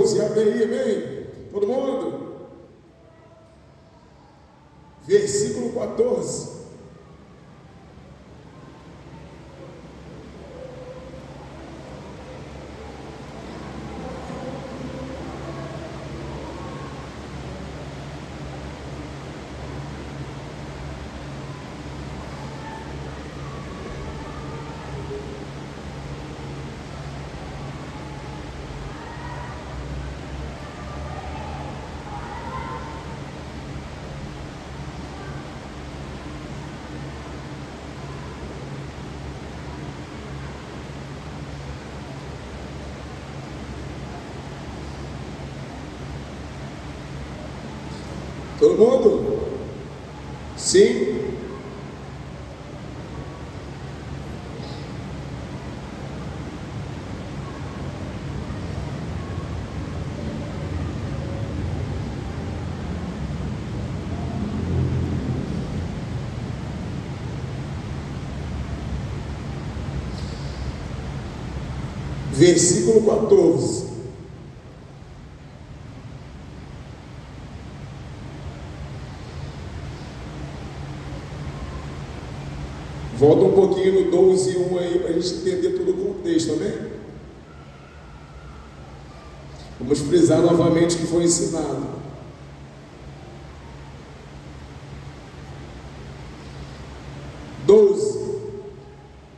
14, abre aí, amém? Todo mundo? Versículo 14. Todo mundo? Sim? Versículo 14. Volta um pouquinho no 12 e 1 aí, para a gente entender todo o contexto, amém? Vamos frisar novamente o que foi ensinado. 12.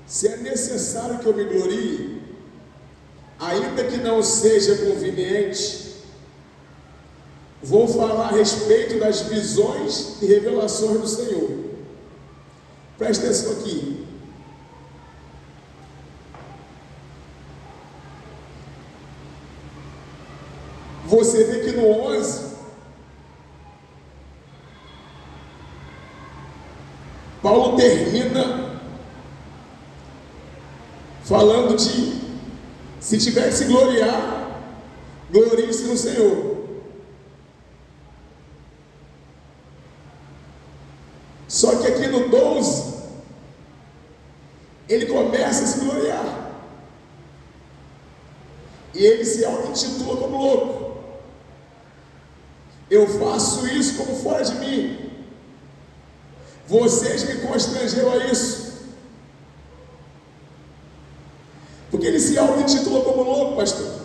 Se é necessário que eu me glorie, ainda que não seja conveniente, vou falar a respeito das visões e revelações do Senhor. Presta atenção aqui. Você vê que no 11, Paulo termina falando de, se tiver que se gloriar, glorie-se no Senhor. Só que aqui no 12, ele começa a se gloriar. E ele se auto-intitula como louco. Eu faço isso como fora de mim. Vocês me constrangeram a isso. Porque ele se auto-intitula como louco, pastor.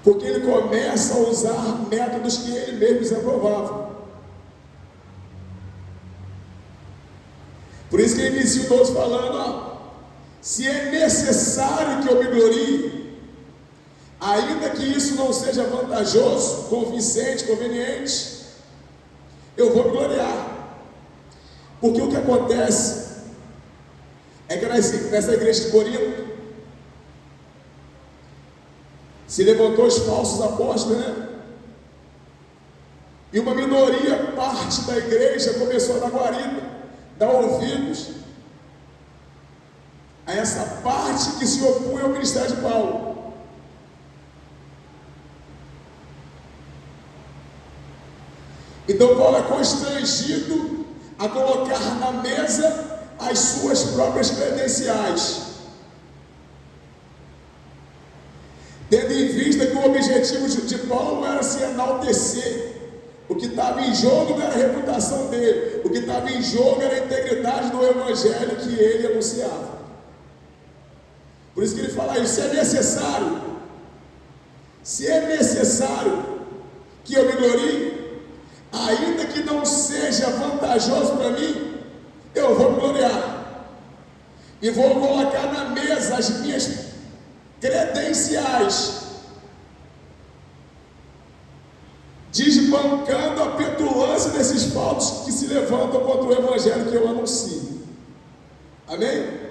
Porque ele começa a usar métodos que ele mesmo desaprovava. Por isso que ele inicia o 12 falando, se é necessário que eu me glorie, ainda que isso não seja vantajoso, convincente, conveniente, eu vou me gloriar. Porque o que acontece é que nessa igreja de Corinto se levantou os falsos apóstolos, né? E uma minoria, parte da igreja, começou a dar guarida, dar ouvidos a essa parte que se opunha ao ministério de Paulo. Então Paulo é constrangido a colocar na mesa as suas próprias credenciais, tendo em vista que o objetivo de Paulo era se enaltecer. O que estava em jogo não era a reputação dele, o que estava em jogo era a integridade do evangelho que ele anunciava. Por isso que ele fala isso, se é necessário que eu me glorie, ainda que não seja vantajoso para mim, eu vou me gloriar, e vou colocar na mesa as minhas credenciais, desbancando a petulância desses falsos que se levantam contra o evangelho que eu anuncio. Amém?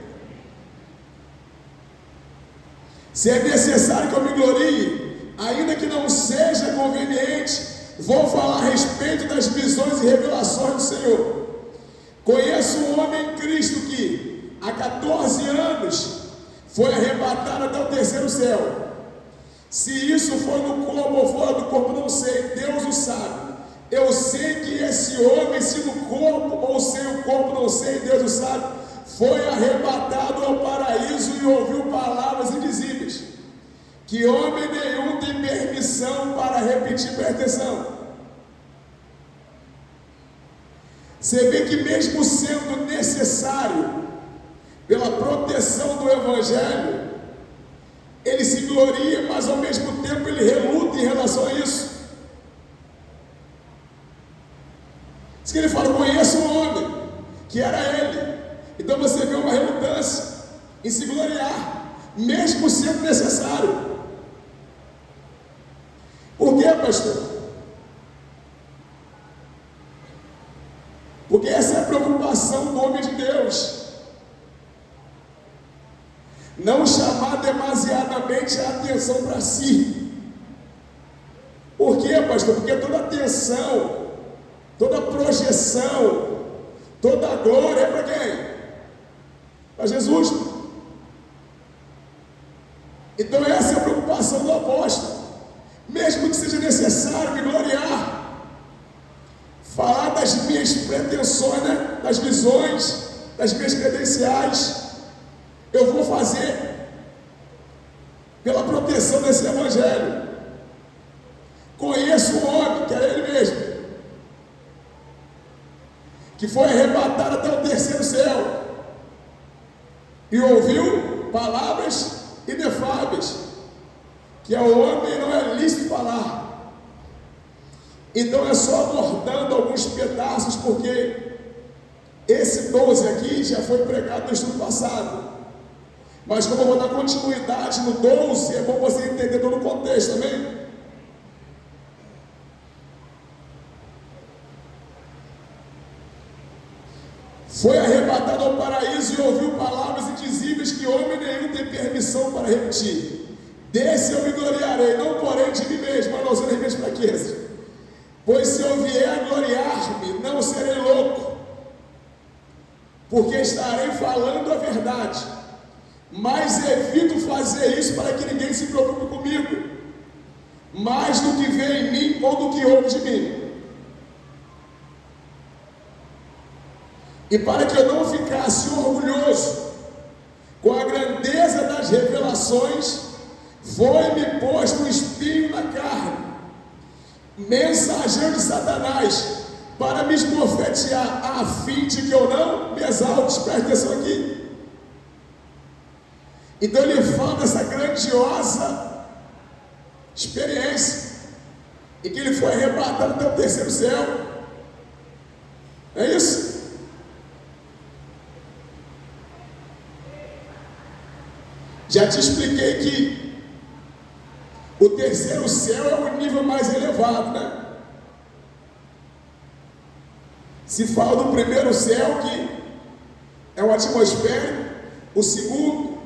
Se é necessário que eu me glorie, ainda que não seja conveniente, vou falar a respeito das visões e revelações do Senhor. Conheço um homem em Cristo que há 14 anos foi arrebatado até o terceiro céu. Se isso foi no corpo ou fora do corpo, não sei, Deus o sabe. Eu sei que esse homem, se no corpo ou sem o corpo, não sei, Deus o sabe, foi arrebatado ao paraíso e ouviu palavras indizíveis. que homem nenhum tem permissão para repetir, presta atenção. Você vê que mesmo sendo necessário, pela proteção do Evangelho, ele se gloria, mas ao mesmo tempo ele reluta em relação a isso. Diz que ele fala, conheço um homem, que era ele. Então você vê uma relutância em se gloriar, mesmo sendo necessário. Por quê, pastor? Porque essa é a preocupação do homem de Deus. Não chamar demasiadamente a atenção para si. Por quê, pastor? Porque toda atenção, toda projeção, toda glória é para quem? Para Jesus. Então essa é a preocupação do apóstolo. Mesmo que seja necessário me gloriar, falar das minhas pretensões, né? Das visões, das minhas credenciais, eu vou fazer pela proteção desse Evangelho. Conheço um homem, que era ele mesmo, que foi arrebatado até o terceiro céu e ouviu palavras inefáveis, que ao homem não é lícito falar. Então é só abordando alguns pedaços, porque esse 12 aqui já foi pregado no estudo passado. Mas como eu vou dar continuidade no 12, é bom você entender todo o contexto também. Foi arrebatado ao paraíso e ouviu palavras indizíveis que homem nenhum tem permissão para repetir. Desse eu me gloriarei, não porém de mim mesmo, mas não usando as minhas fraquezas. Pois se eu vier a gloriar-me, não serei louco, porque estarei falando a verdade. Mas evito fazer isso para que ninguém se preocupe comigo, mais do que vê em mim ou do que ouve de mim. E para que eu não ficasse orgulhoso com a grandeza das revelações, foi-me posto um espinho na carne, mensageiro de Satanás, para me esbofetear, a fim de que eu não me exalte. Presta atenção aqui. Então ele fala dessa grandiosa experiência, em que ele foi arrebatado até o terceiro céu. É isso? Já te expliquei que o terceiro céu é o nível mais elevado, né? Se fala do primeiro céu, que é o atmosférico, o segundo,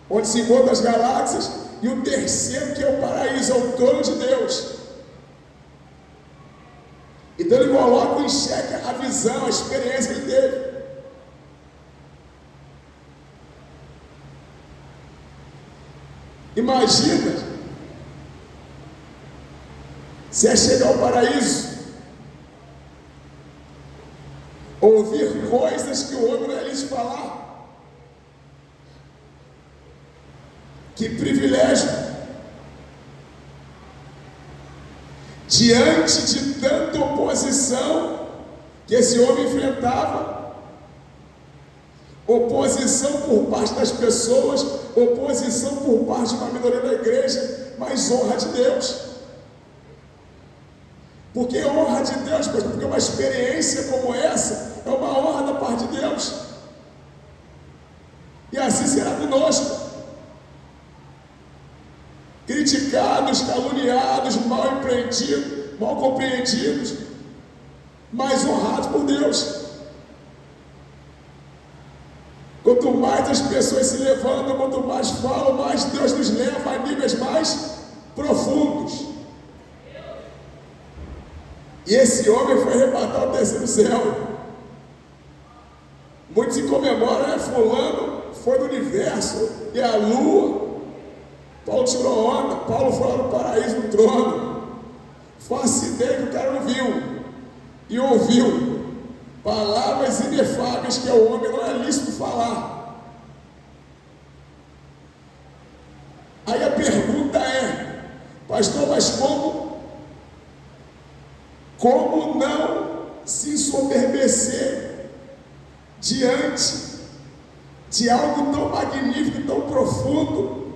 onde se encontram as galáxias, e o terceiro, que é o paraíso, é o trono de Deus. Então ele coloca em xeque a visão, a experiência que ele teve. Imagina se é chegar ao paraíso, ouvir coisas que o homem não é lícito falar. Que privilégio! Diante de tanta oposição que esse homem enfrentava, oposição por parte das pessoas, oposição por parte de uma minoria da igreja, mas honra de Deus. Por que honra de Deus? Porque uma experiência como essa é uma honra da parte de Deus. E assim será conosco. Criticados, caluniados, mal empreendidos, mal compreendidos, mas honrados por Deus. Quanto mais as pessoas se levantam, quanto mais falam, mais Deus nos leva a níveis mais profundos. E esse homem foi arrebatado ao terceiro céu. Muitos se comemoram, né? Fulano foi do universo, e a lua. Paulo tirou onda, Paulo foi lá no paraíso, no trono. Faça ideia que o cara não viu e ouviu palavras inefáveis que ao homem não é lícito falar. Aí a pergunta é: pastor, mas como não se ensoberbecer diante de algo tão magnífico, tão profundo?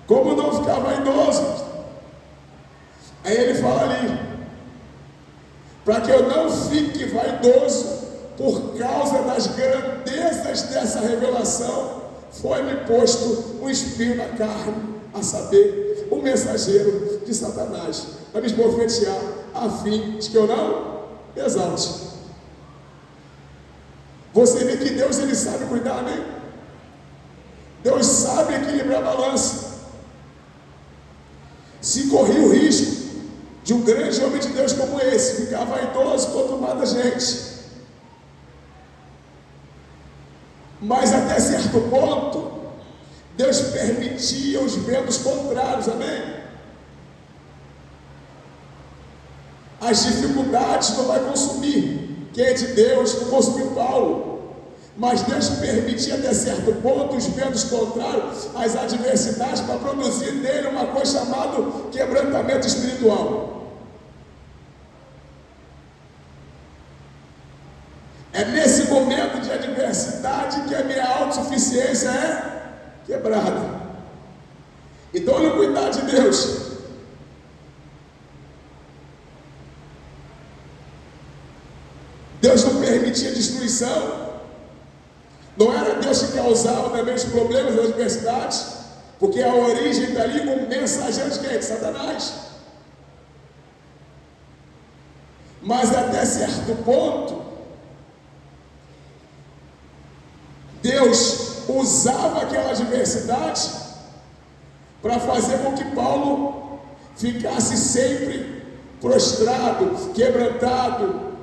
Como não ficar vaidoso? Aí ele fala ali: para que eu não fique vaidoso por causa das grandezas dessa revelação, foi-me posto um espinho na carne, a saber, o mensageiro de Satanás, para me esbofetear, a fim de que eu não me exalte. Você vê que Deus, ele sabe cuidar, né? Deus sabe equilibrar a balança. Se corria o risco de um grande homem de Deus como esse ficar vaidoso quanto mais da gente, mas até certo ponto Deus permitia os ventos contrários, amém? As dificuldades não vai consumir quem é de Deus, não consumiu Paulo, mas Deus permitia até certo ponto os ventos contrários, as adversidades, para produzir nele uma coisa chamada quebrantamento espiritual. É nesse momento de adversidade que a minha autossuficiência é quebrada. Então olha o cuidado de Deus. Deus não permitia destruição. Não era Deus que causava também os problemas, as adversidades, porque a origem está ali com o mensageiro de quem? De Satanás. Mas até certo ponto, Deus usava aquela adversidade para fazer com que Paulo ficasse sempre prostrado, quebrantado,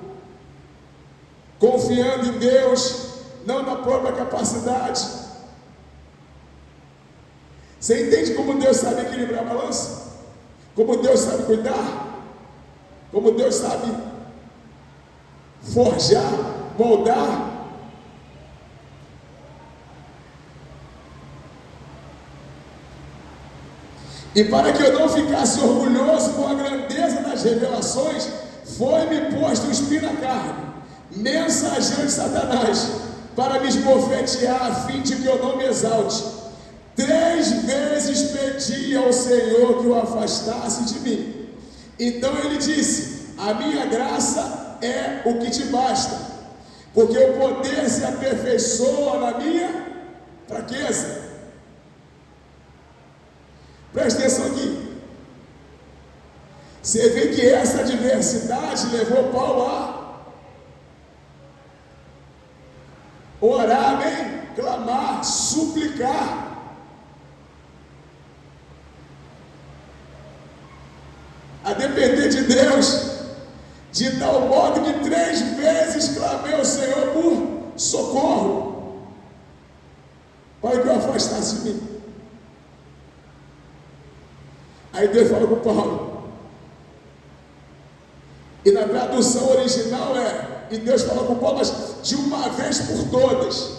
confiando em Deus, não na própria capacidade. Você entende como Deus sabe equilibrar a balança? Como Deus sabe cuidar? Como Deus sabe forjar, moldar? E para que eu não ficasse orgulhoso com a grandeza das revelações, foi-me posto um espinho na carne, mensageiro de Satanás, para me esbofetear, a fim de que eu não me exalte. 3 vezes pedi ao Senhor que o afastasse de mim. Então ele disse: a minha graça é o que te basta, porque o poder se aperfeiçoa na minha fraqueza. Presta atenção aqui. Você vê que essa adversidade levou Paulo a orar, amém? Clamar, suplicar. A depender de Deus, de tal modo que 3 vezes clamei ao Senhor por socorro, para que eu afastasse de mim. Aí Deus fala com Paulo, e na tradução original e Deus fala com Paulo, mas de uma vez por todas.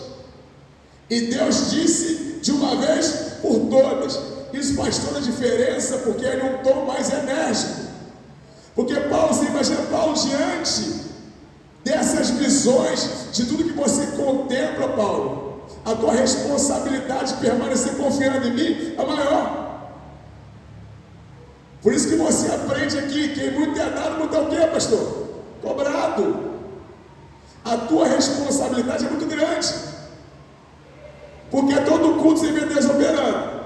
E Deus disse de uma vez por todas. Isso faz toda a diferença, porque ele é um tom mais enérgico. Porque Paulo, você imagina Paulo diante dessas visões, de tudo que você contempla, Paulo, a tua responsabilidade de permanecer confiando em mim é maior. Por isso que você aprende aqui, quem muito é dado, muito é o quê, pastor? Cobrado. A tua responsabilidade é muito grande, porque todo culto você vê Deus operando.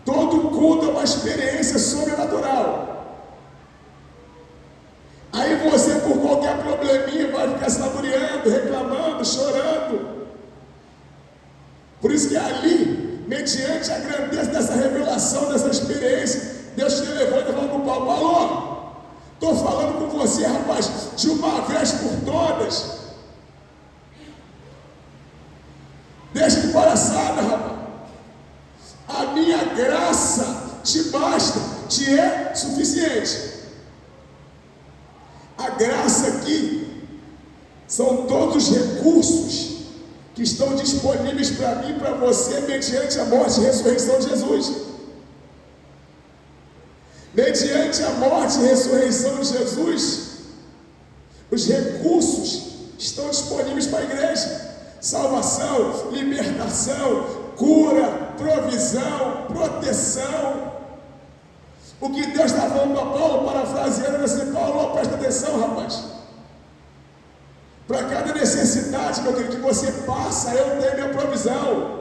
Todo culto é uma experiência sobrenatural. Aí você, por qualquer probleminha, vai ficar se laboriando, reclamando, chorando. Por isso que ali, mediante a grandeza dessa revelação, dessa experiência, Deus te levanta e fala com o Paulo: Paulo, estou falando com você, rapaz, de uma vez por todas. Deixa de palhaçada, rapaz. A minha graça te basta, te é suficiente. A graça aqui são todos os recursos que estão disponíveis para mim e para você mediante a morte e ressurreição de Jesus. Mediante a morte e ressurreição de Jesus, os recursos estão disponíveis para a igreja. Salvação, libertação, cura, provisão, proteção. O que Deus está falando para Paulo, parafraseando assim: Paulo, presta atenção, rapaz. Para cada necessidade, meu querido, que você passa, eu tenho minha provisão.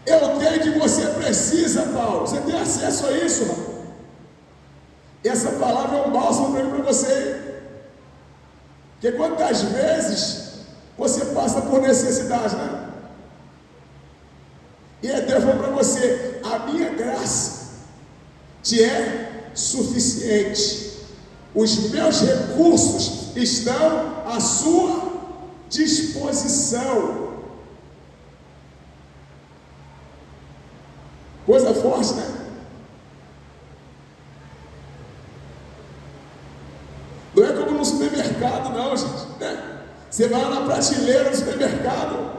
Eu tenho o que você precisa, Paulo. Você tem acesso a isso, rapaz. Essa palavra é um bálsamo para você. Porque quantas vezes você passa por necessidade, né? E é Deus falando para você: a minha graça te é suficiente. Os meus recursos estão à sua disposição. Coisa forte, né? Não é como no supermercado, não, gente, né? Você vai lá na prateleira do supermercado,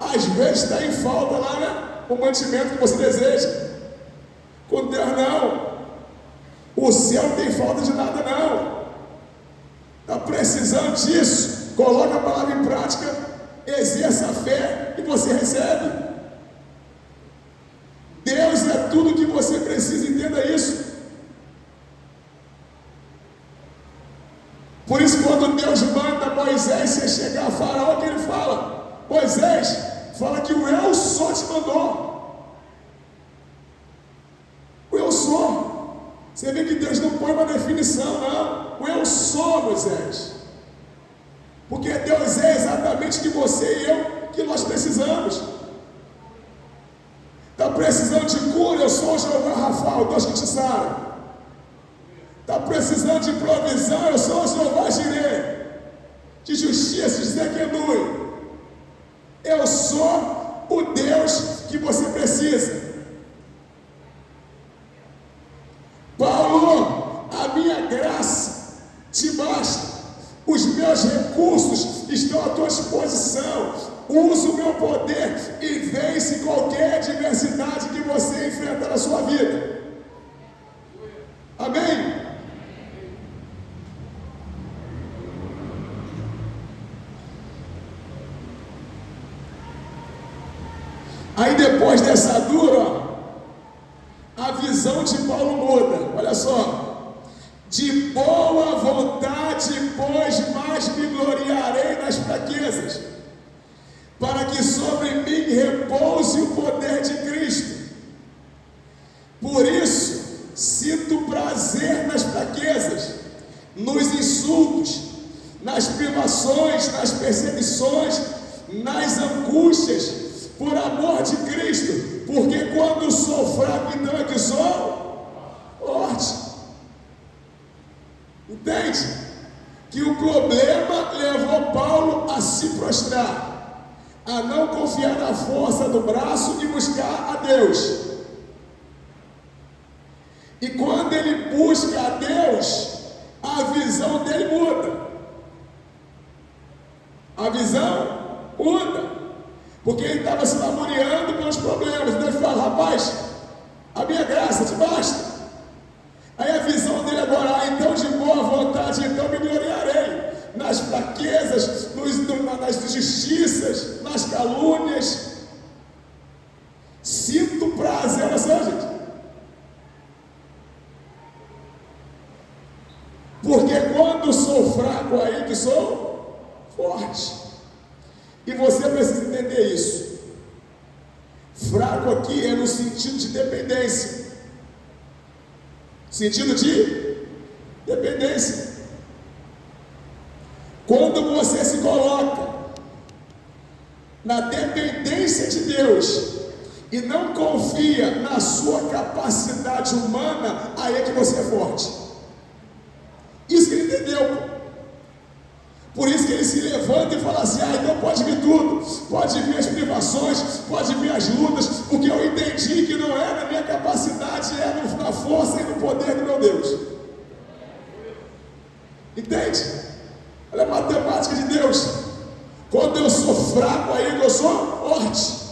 às vezes está em falta lá, né? O mantimento que você deseja. Com Deus não. O céu não tem falta de nada, não. Está precisando disso? Coloca a palavra em prática, exerça a fé e você recebe. Deus é tudo que você precisa, entenda isso. Por isso, quando Deus manda Moisés chegar a Faraó, que ele fala: Moisés, fala que o eu sou te mandou. O eu sou. Você vê que Deus não põe uma definição, não. O eu sou, Moisés. Porque Deus é exatamente que você e eu, que nós precisamos. Está precisando de cura? Eu sou o Jeová Rafa, o Deus que te sara. Está precisando de provisão? Eu sou o Jeová Jireh, de justiça, de Zequenui. Eu sou o Deus que você precisa. Paulo, a minha graça te basta. Os meus recursos estão à tua disposição. Usa o meu poder e vence qualquer adversidade que você enfrenta na sua vida. Amém? Aí depois dessa dura, a visão de Paulo muda. Olha só: de boa vontade, pois mais me gloriarei nas fraquezas, para que sobre mim repouse o poder de Cristo. Por isso, sinto prazer nas fraquezas, nos insultos, nas privações, nas perseguições, nas angústias, por amor de Cristo, porque quando sou fraco, então é que sou forte. Entende? Que o problema levou Paulo a se prostrar, a não confiar na força do braço e buscar a Deus. E quando ele busca a Deus, a visão dele muda. A visão muda. Porque ele estava se lamuriando pelos problemas. Então ele fala: rapaz, a minha graça te basta. Aí a visão dele agora: então de boa vontade, então me gloriarei nas fraquezas, nas injustiças, nas calúnias. Sinto prazer, olha só, gente. Porque quando sou fraco, aí que sou forte. E você precisa entender isso. Fraco aqui é no sentido de dependência. Sentido de dependência. Quando você se coloca na dependência de Deus e não confia na sua capacidade humana, aí é que você é forte. Isso que ele entendeu. Por isso que ele se levanta e fala assim: então pode vir tudo, pode vir as privações, pode vir as lutas, porque eu entendi que não é na minha capacidade, é na força e no poder do meu Deus. Entende? Olha a matemática de Deus. Quando eu sou fraco, aí eu sou forte.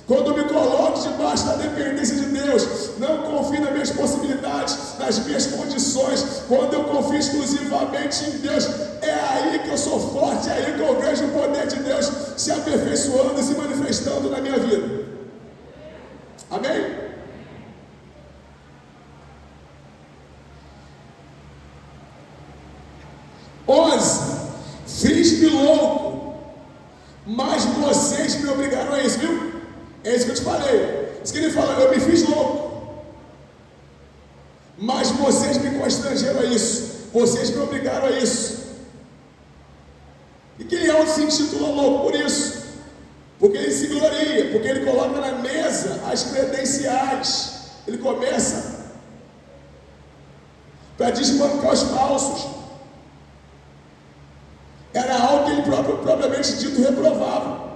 Quando eu me coloco debaixo da dependência de Deus. Não confio nas minhas possibilidades, nas minhas condições. Quando eu confio exclusivamente em Deus, é aí que eu sou forte, é aí que eu vejo o poder de Deus se aperfeiçoando e se manifestando na minha vida. Amém? Fiz-me louco, mas vocês me obrigaram a isso, viu? É isso que eu te falei. Isso que ele fala, eu me fiz louco, mas vocês me constrangeram a isso. Vocês me obrigaram a isso. E que ele se intitula louco por isso, porque ele se gloria, porque ele coloca na mesa as credenciais. Ele começa para desbancar os falsos. Era algo que ele propriamente dito reprovava.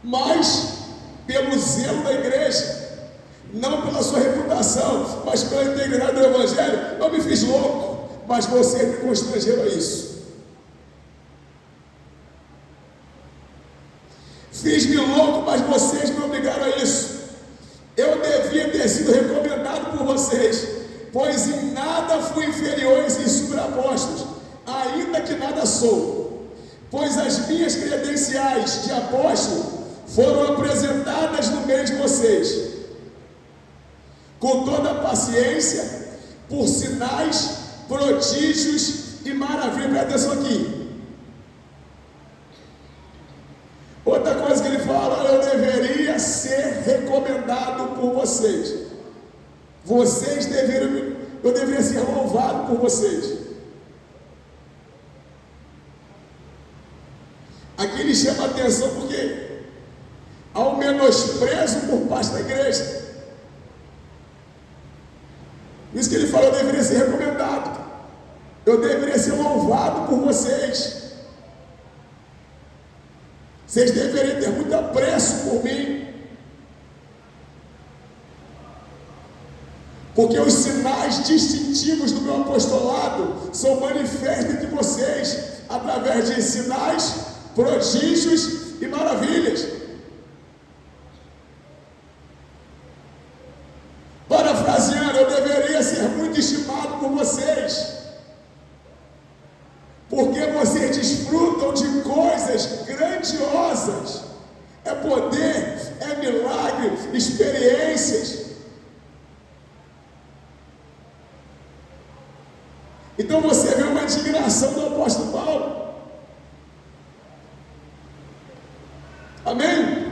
Mas, pelo zelo da igreja, não pela sua reputação, mas pela integridade do Evangelho, eu me fiz louco, mas vocês me constrangeram a isso. Fiz-me louco, mas vocês me obrigaram a isso. Eu devia ter sido recomendado por vocês, pois em nada fui inferiores e superapóstolos, ainda que nada sou, pois as minhas credenciais de apóstolo foram apresentadas no meio de vocês, com toda a paciência, por sinais, prodígios e maravilhas. Presta atenção aqui. Outra coisa que ele fala, eu deveria ser recomendado por vocês. Eu deveria ser louvado por vocês. Aqui ele chama a atenção porque há um menosprezo por parte da igreja. Por isso que ele fala, eu deveria ser recomendado, eu deveria ser louvado por vocês. Vocês deveriam ter muito apreço por mim, porque os sinais distintivos do meu apostolado são manifestos entre vocês, através de sinais, prodígios e maravilhas. Parafraseando, eu deveria ser muito estimado por vocês, porque vocês desfrutam de coisas grandiosas. É poder, é milagre, experiências. Então você vê uma indignação do apóstolo Paulo. Amém?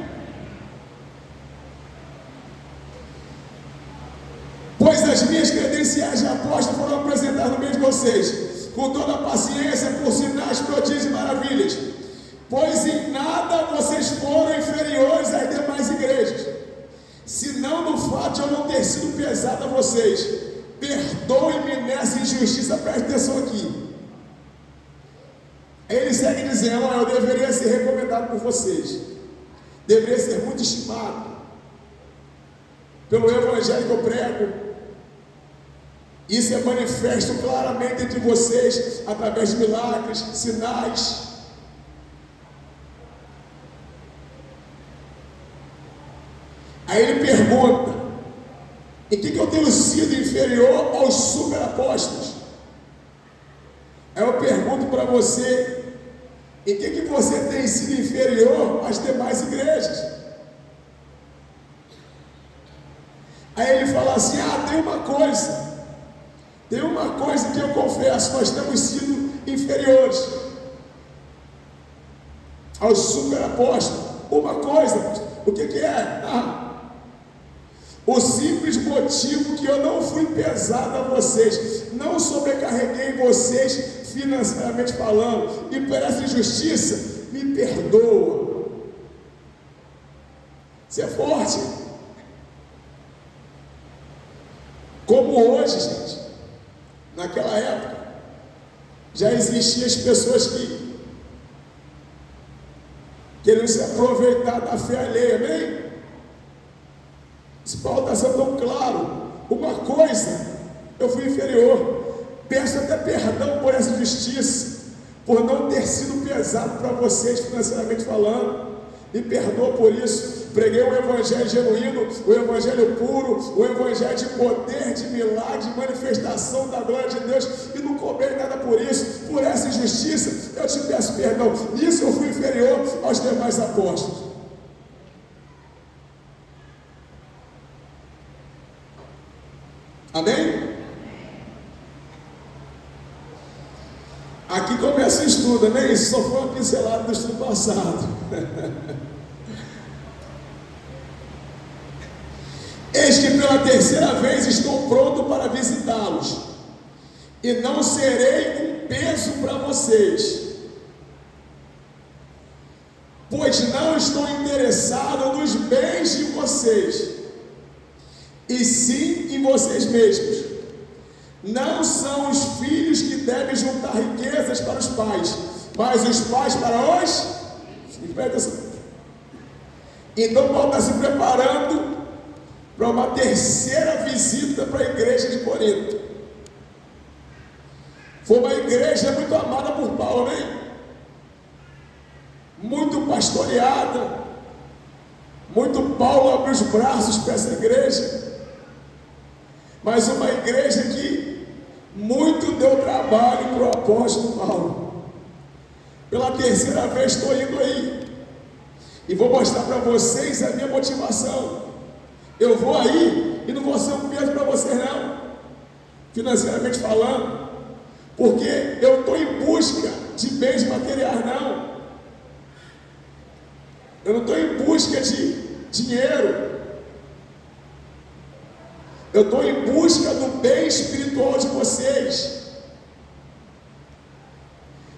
Pois as minhas credenciais de apóstolo foram apresentadas no meio de vocês, com toda a paciência, por sinais, prodígios e maravilhas. Pois em nada vocês foram inferiores às demais igrejas, senão no fato de eu não ter sido pesado a vocês. Perdoe-me nessa injustiça. Preste atenção aqui. Ele segue dizendo, eu deveria ser recomendado por vocês, deveria ser muito estimado pelo evangelho que eu prego. Isso é manifesto claramente entre vocês, através de milagres, sinais. Aí ele pergunta, em que eu tenho sido inferior aos superapóstolos? Aí eu pergunto para você, em que você tem sido inferior às demais igrejas? Aí ele fala assim, tem uma coisa que eu confesso, nós temos sido inferiores aos superapóstolos. Uma coisa, o que é? O simples motivo que eu não fui pesado a vocês, não sobrecarreguei vocês financeiramente falando, e por essa injustiça, me perdoa. Você é forte. Como hoje, gente, naquela época, já existiam as pessoas que queriam se aproveitar da fé alheia, amém? Esse Paulo está sendo tão claro. Uma coisa, eu fui inferior, peço até perdão por essa injustiça, por não ter sido pesado para vocês financeiramente falando, Me perdoa por isso. Preguei o evangelho genuíno, o evangelho puro, o evangelho de poder, de milagre, de manifestação da glória de Deus, e não cobrei nada por isso. Por essa injustiça eu te peço perdão. Nisso eu fui inferior aos demais apóstolos. Amém? Aqui começa o estudo, amém? Isso só foi uma pincelada do estudo passado. Eis que pela terceira vez estou pronto para visitá-los, e não serei um peso para vocês, pois não estou interessado nos bens de vocês, e sim em vocês mesmos. Não são os filhos que devem juntar riquezas para os pais, mas os pais para os filhos. Então Paulo está se preparando para uma terceira visita para a igreja de Corinto. Foi uma igreja muito amada por Paulo, né? Muito pastoreada. Muito Paulo abriu os braços para essa igreja. Mas uma igreja que muito deu trabalho para o apóstolo Paulo. Pela terceira vez estou indo aí, e vou mostrar para vocês a minha motivação. Eu vou aí e não vou ser um peso para vocês não, financeiramente falando, porque eu estou em busca de bens materiais não. Eu não estou em busca de dinheiro. Eu estou em busca do bem espiritual de vocês.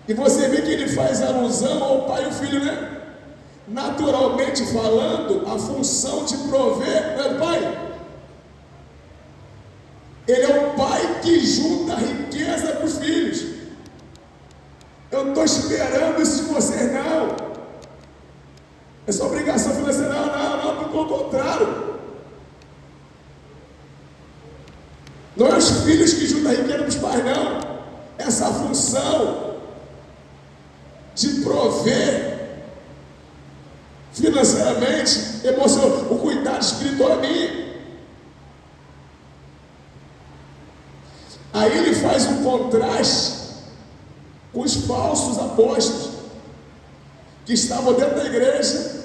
E você vê que ele faz alusão ao pai e o filho, né? Naturalmente falando, a função de prover, não é o pai? Ele é o pai que junta riqueza para os filhos. Eu não estou esperando isso de vocês, não. Essa obrigação financeira, não, pelo contrário. Não é os filhos que juntam riqueza para os pais, não. Essa função de prover financeiramente, emocionalmente, o cuidado espiritual é minha. Aí ele faz um contraste com os falsos apóstolos que estavam dentro da igreja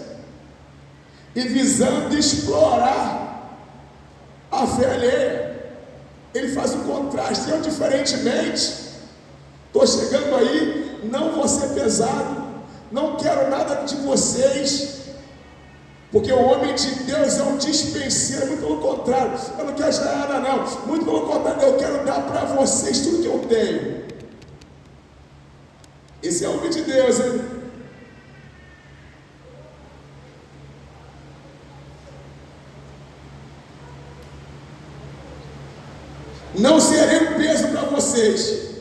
e visando explorar a fé alheia. Ele faz um contraste. Eu, diferentemente, estou chegando aí, não vou ser pesado, não quero nada de vocês, porque o homem de Deus é um dispenseiro. Muito pelo contrário, eu não quero ajudar nada não, muito pelo contrário, eu quero dar para vocês tudo que eu tenho. Esse é o homem de Deus, hein? Não serei um peso para vocês,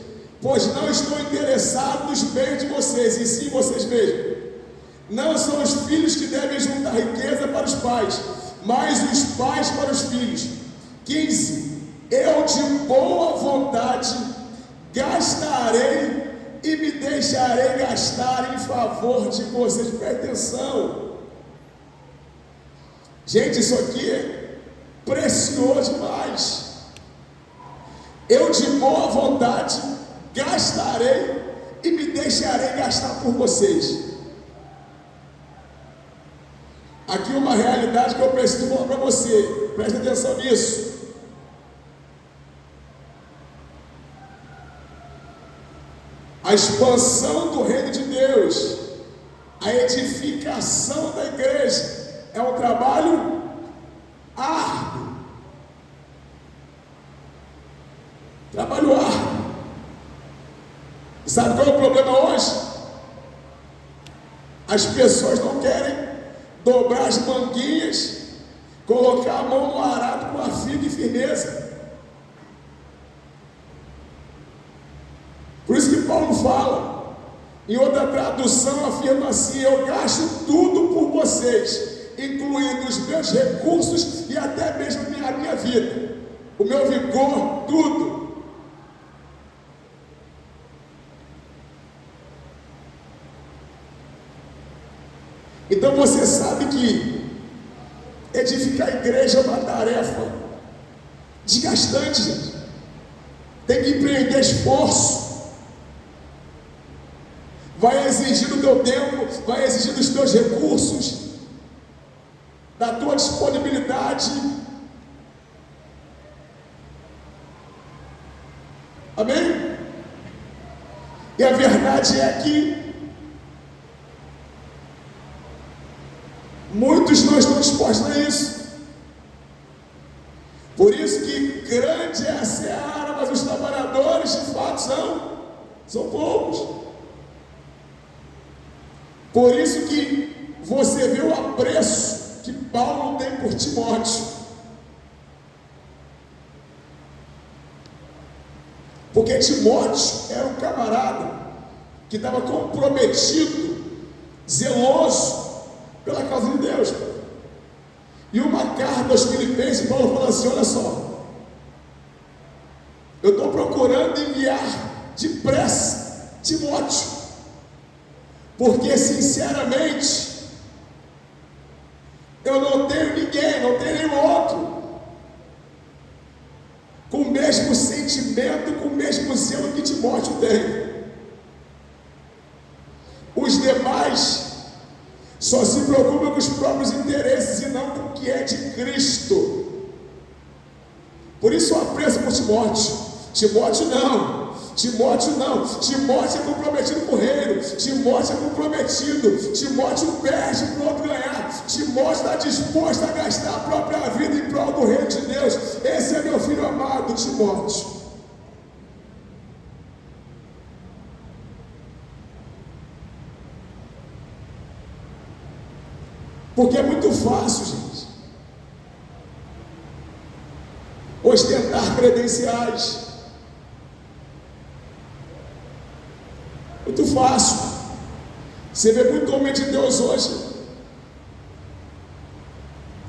pois não estou interessado nos bens de vocês, e sim vocês mesmos. Não são os filhos que devem juntar riqueza para os pais, mas os pais para os filhos. 15. Eu de boa vontade gastarei e me deixarei gastar em favor de vocês. Presta atenção. Gente, isso aqui é precioso demais. Eu de boa vontade gastarei e me deixarei gastar por vocês. Aqui uma realidade que eu preciso falar para você, preste atenção nisso. A expansão do reino de Deus, a edificação da igreja, é um trabalho árduo. Trabalho árduo. Sabe qual é o problema hoje? As pessoas não querem dobrar as manguinhas, colocar a mão no arado com afinco e firmeza. Por isso que Paulo fala, em outra tradução afirma assim: eu gasto tudo por vocês, incluindo os meus recursos e até mesmo a minha vida, o meu vigor, tudo. Então você sabe que edificar a igreja é uma tarefa desgastante, gente. Tem que empreender esforço. Vai exigir do teu tempo, vai exigir dos teus recursos, da tua disponibilidade. Amém? E a verdade é que muitos não estão dispostos a isso. Por isso que grande é a seara, mas os trabalhadores de fato são poucos. Por isso que você vê o apreço que Paulo tem por Timóteo. Porque Timóteo era um camarada que estava comprometido, zeloso pela causa de Deus. E uma carta aos Filipenses, Paulo fala assim: olha só, eu estou procurando enviar depressa Timóteo, porque sinceramente eu não tenho ninguém, não tenho nenhum outro com o mesmo sentimento, com o mesmo zelo que Timóteo tem. Os demais só se preocupam com os próprios interesses e não com o que é de Cristo. Por isso eu apreço por Timóteo. Timóteo não. Timóteo é comprometido com o reino. Timóteo é comprometido. Timóteo perde para o outro ganhar. Timóteo está disposto a gastar a própria vida em prol do reino de Deus. Esse é meu filho amado, Timóteo. Porque é muito fácil, gente, ostentar credenciais. Muito fácil. Você vê muito homem de Deus hoje,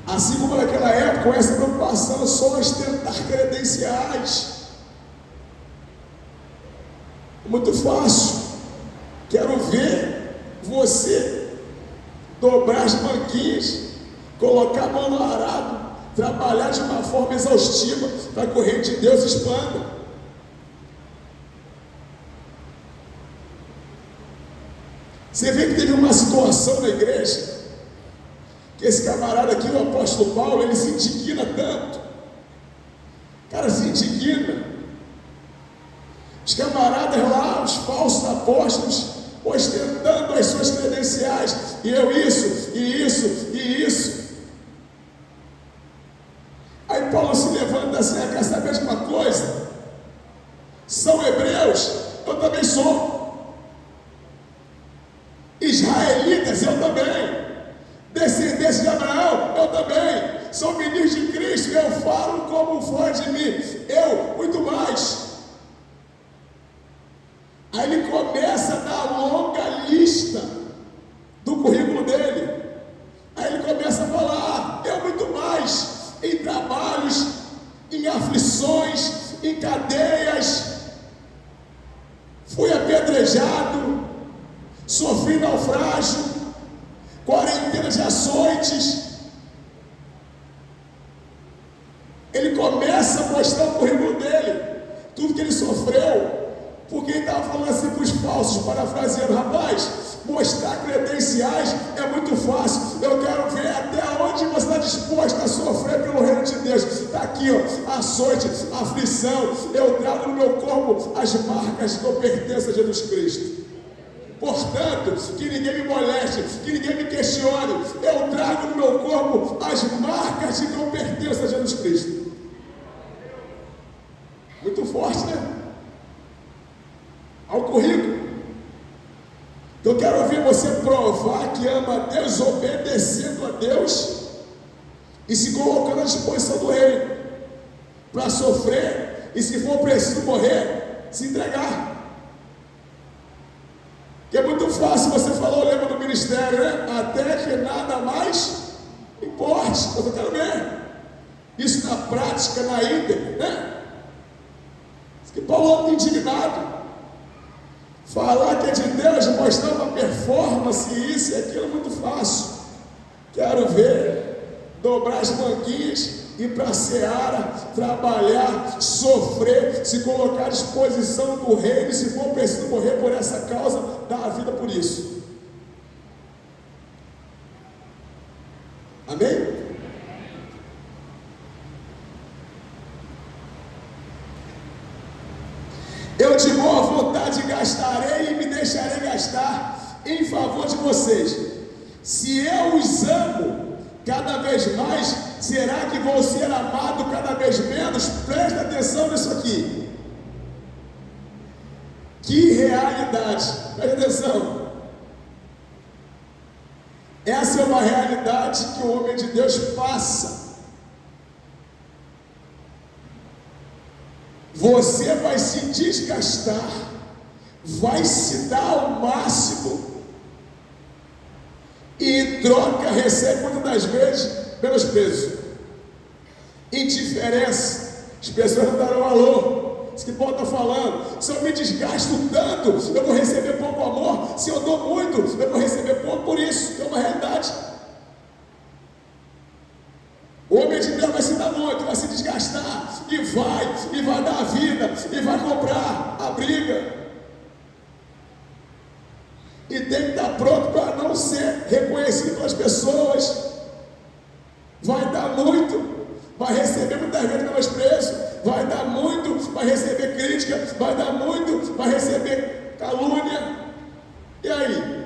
assim como naquela época, com essa preocupação só ostentar credenciais. Muito fácil. Quero ver você dobrar as manguinhas, colocar a mão no arado, trabalhar de uma forma exaustiva para que o reino de Deus expanda. Você vê que teve uma situação na igreja, que esse camarada aqui, o apóstolo Paulo, ele se indigna tanto. O cara se indigna. Os camaradas lá, os falsos apóstolos, ostentando as suas credenciais, e eu isso, e isso, e isso. Aí Paulo se levanta assim: quer saber de uma coisa? São hebreus, eu também sou. Israelitas, eu também. Descendentes de Abraão, eu também. Sou ministro de Cristo, eu falo como fora de mim. Eu, muito mais. Aí ele começa a dar longa lista do currículo dele. Aí ele começa a falar: eu muito mais, em trabalhos, em aflições, em cadeias, fui apedrejado, sofri naufrágio, quarentena de açoites. Ele começa a mostrar o currículo dele, tudo que ele sofreu. Porque ele estava falando assim para os falsos, parafraseando: rapaz, mostrar credenciais é muito fácil. Eu quero ver até onde você está disposto a sofrer pelo reino de Deus. Está aqui, ó, açoite, aflição. Eu trago no meu corpo as marcas que eu pertenço a Jesus Cristo. Portanto, que ninguém me moleste, que ninguém me questione. Eu trago no meu corpo as marcas de que eu pertenço a Jesus Cristo. Muito forte, né? Ao currículo. Eu quero ouvir você provar que ama a Deus, obedecendo a Deus e se colocando à disposição do reino para sofrer e, se for preciso morrer, se entregar. Que é muito fácil, você falou o lema do ministério, né? Até que nada mais importe. Eu quero ver isso na prática, na íntegra, né? Que Paulo anda indignado. Falar que é de Deus, mostrar uma performance, isso e aquilo é muito fácil. Quero ver dobrar as manguinhas, ir para a seara, trabalhar, sofrer, se colocar à disposição do reino, e se for preciso morrer por essa causa, dar a vida por isso. Amém? Eu de boa vontade gastarei e me deixarei gastar em favor de vocês. Se eu os amo cada vez mais, será que vou ser amado cada vez menos? Presta atenção nisso aqui. Que realidade! Presta atenção. Essa é uma realidade que o homem de Deus passa. Você vai se desgastar, vai se dar ao máximo, e em troca recebe muitas das vezes pelos preços. Indiferença. As pessoas não darão valor. Isso que Paulo está falando. Se eu me desgasto tanto, eu vou receber pouco amor. Se eu dou muito, eu vou receber pouco. Por isso, é uma realidade. O homem de Deus vai se dar muito, vai se desgastar, e vai dar a vida, e vai comprar a briga. E tem que estar pronto para não ser reconhecido pelas pessoas. Vai dar muito, vai receber muitas vezes menosprezo, vai dar muito, vai receber crítica, vai dar muito, vai receber calúnia. E aí?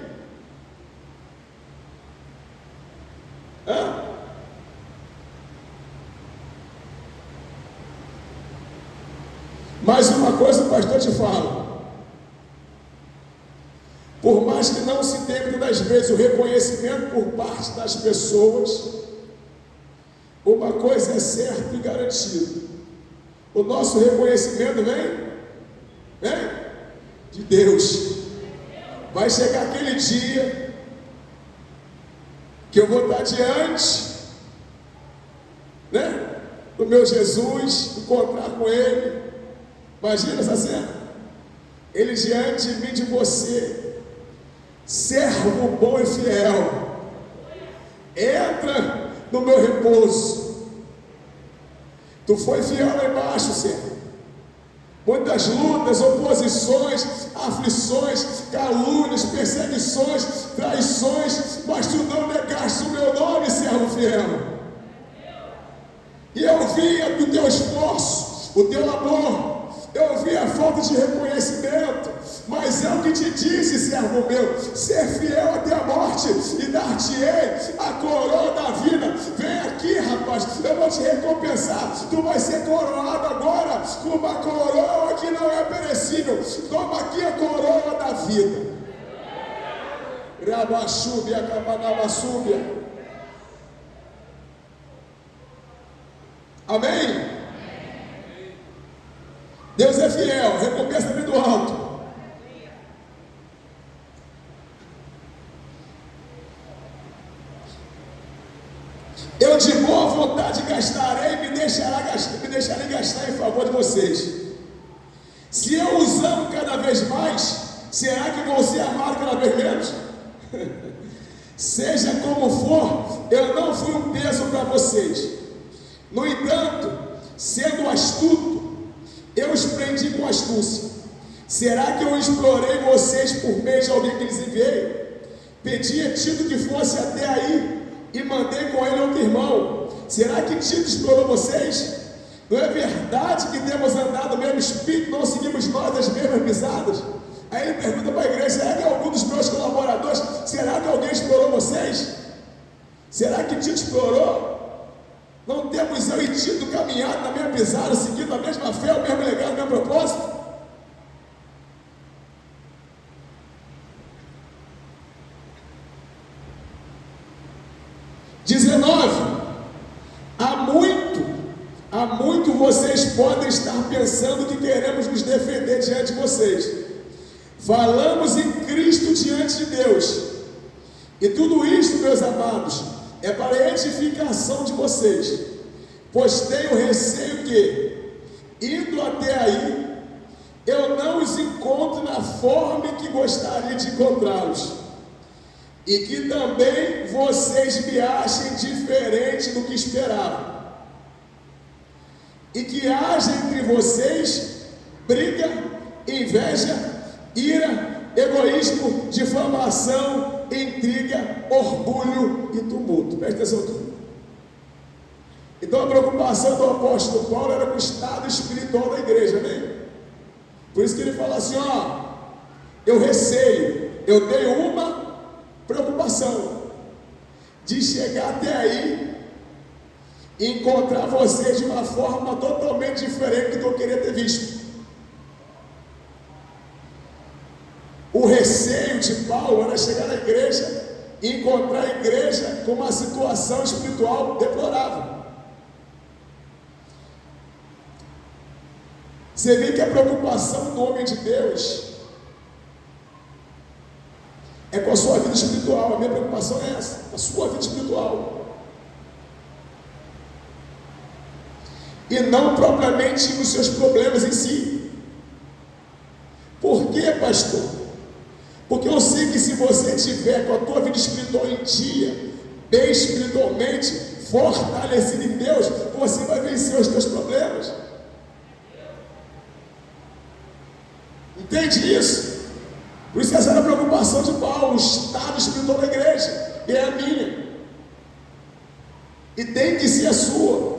Mais uma coisa o pastor te fala. Por mais que não se tenha muitas das vezes o reconhecimento por parte das pessoas, uma coisa é certa e garantida: o nosso reconhecimento vem de Deus. Vai chegar aquele dia que eu vou estar diante, do meu Jesus, encontrar com Ele. Imagina essa cena. Ele diante de mim, de você: servo bom e fiel, entra no meu repouso. Tu foi fiel lá embaixo, Senhor. Muitas lutas, oposições, aflições, calúnias, perseguições, traições, mas tu não negaste o meu nome, servo fiel. E eu via do teu esforço, o teu amor, eu vi a falta de reconhecimento, mas é o que te disse, servo meu: ser fiel até a morte, e dar-te-ei a coroa da vida. Vem aqui, rapaz, eu vou te recompensar. Tu vai ser coroado agora com uma coroa que não é perecível. Toma aqui a coroa da vida. Rabachúbia, cabanabachúbia. Amém? Deus é fiel, recompensa vem do alto. Eu de boa vontade gastarei e me deixarei gastar em favor de vocês. Se eu os amo cada vez mais, será que vou ser amado cada vez menos? Seja como for, eu não fui um peso para vocês. No entanto, sendo astuto, eu os prendi com astúcia. Será que eu explorei vocês por meio de alguém que lhes enviei? Pedi a Tito que fosse até aí e mandei com ele outro irmão. Será que Tito explorou vocês? Não é verdade que temos andado no mesmo espírito, não seguimos nós as mesmas pisadas? Aí ele pergunta para a igreja: será que algum dos meus colaboradores, será que alguém explorou vocês? Será que Tito explorou? Não temos eu e Tito caminhado na mesma pisada, seguindo a mesma fé, o mesmo legado, o mesmo propósito? Há muito vocês podem estar pensando que queremos nos defender diante de vocês. Falamos em Cristo diante de Deus. E tudo isto, meus amados, é para a edificação de vocês, pois tenho receio que, indo até aí, eu não os encontro na forma em que gostaria de encontrá-los. e que também vocês me achem diferente do que esperavam, e que haja entre vocês briga, inveja, ira, egoísmo, difamação, intriga, orgulho e tumulto. Presta atenção aqui. Então a preocupação do apóstolo Paulo era com o estado espiritual da igreja, amém? Por isso que ele fala assim, ó, eu receio, eu tenho uma preocupação de chegar até aí e encontrar vocês de uma forma totalmente diferente do que eu queria ter visto. O receio de Paulo era chegar na igreja e encontrar a igreja com uma situação espiritual deplorável. Você vê que a preocupação do homem de Deus é com a sua vida espiritual. A minha preocupação é essa, a sua vida espiritual, e não propriamente os seus problemas em si. Por quê, pastor? Porque eu sei que se você tiver com a tua vida espiritual em dia, bem espiritualmente, fortalecido em Deus, você vai vencer os teus problemas. Entende isso? Por isso que essa era a preocupação de Paulo, o estado espiritual da igreja, e é a minha, e tem que ser a sua.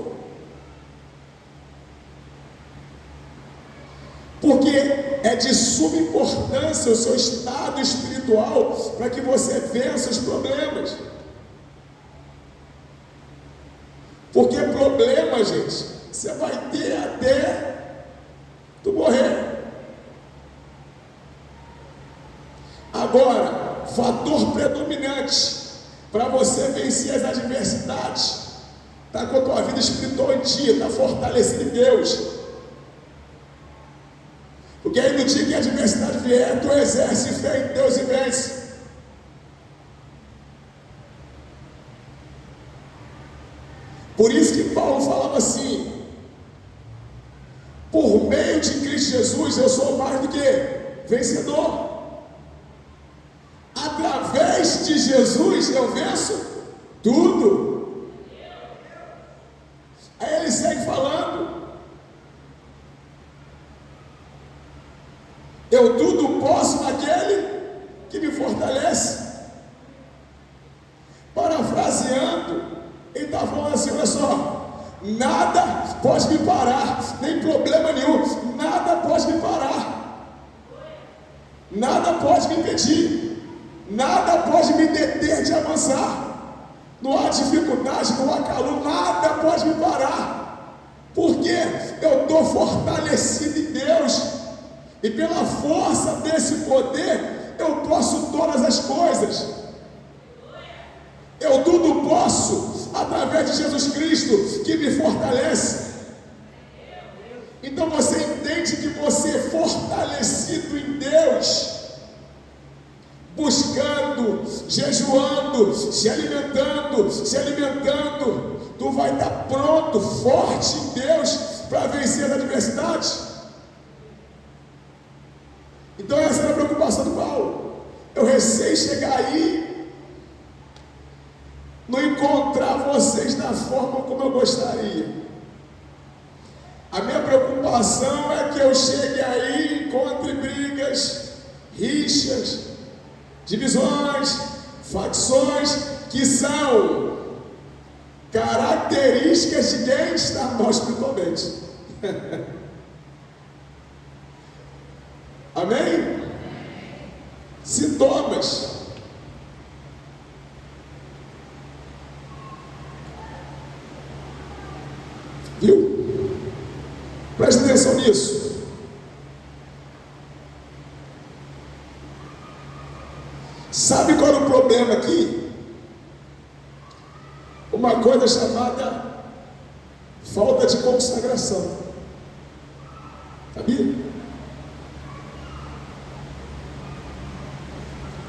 Porque é de suma importância o seu estado espiritual para que você vença os problemas. Porque problema, gente, você vai ter até tu morrer. Agora, fator predominante para você vencer as adversidades está com a tua vida espiritual em dia, está fortalecido em Deus. Porque aí no dia que a adversidade vier, tu exerce fé em Deus e vence. Por isso que Paulo falava assim: por meio de Cristo Jesus eu sou mais do que vencedor. Através de Jesus eu venço tudo. Aí ele segue falando: eu tudo posso naquele que me fortalece. Parafraseando, ele está falando assim: olha só, nada pode me parar, nem problema nenhum, nada pode me parar, nada pode me impedir, nada pode me deter de avançar. Não há dificuldade, não há calor, nada pode me parar, porque eu estou fortalecido em Deus. E pela força desse poder, eu posso todas as coisas. Eu tudo posso através de Jesus Cristo, que me fortalece. Então você entende que você é fortalecido em Deus, buscando, jejuando, se alimentando, tu vai estar pronto, forte em Deus, para vencer as adversidades. Então essa era a preocupação do Paulo. Eu receio chegar aí, não encontrar vocês da forma como eu gostaria. A minha preocupação é que eu chegue aí e encontre brigas, rixas, divisões, facções, que são características de quem está mal espiritualmente. Amém? Sintomas. Viu? Preste atenção nisso. Sabe qual é o problema aqui? Uma coisa chamada falta de consagração. Sabia?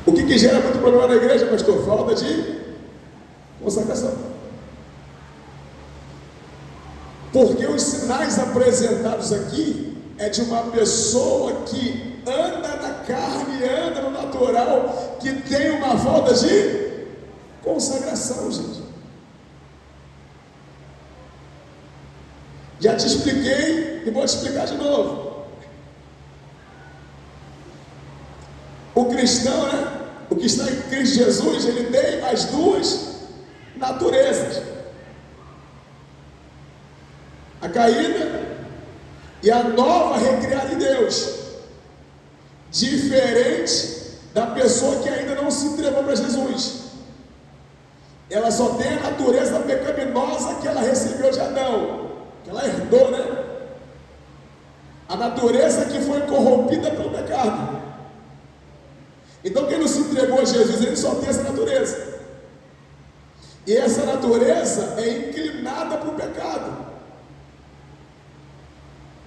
O que gera muito problema na igreja, pastor? Falta de consagração. Porque os sinais apresentados aqui é de uma pessoa que anda na carne, anda no natural, que tem uma falta de consagração, gente. Já te expliquei e vou te explicar de novo. O cristão, né? O que está em Cristo Jesus, ele tem as duas naturezas: a caída e a nova recriada em Deus. Diferente da pessoa que ainda não se entregou para Jesus. Ela só tem a natureza pecaminosa que ela recebeu de Adão, que ela herdou, né? A natureza que foi corrompida pelo pecado. Então quem não se entregou a Jesus, ele só tem essa natureza. E essa natureza é inclinada para o pecado.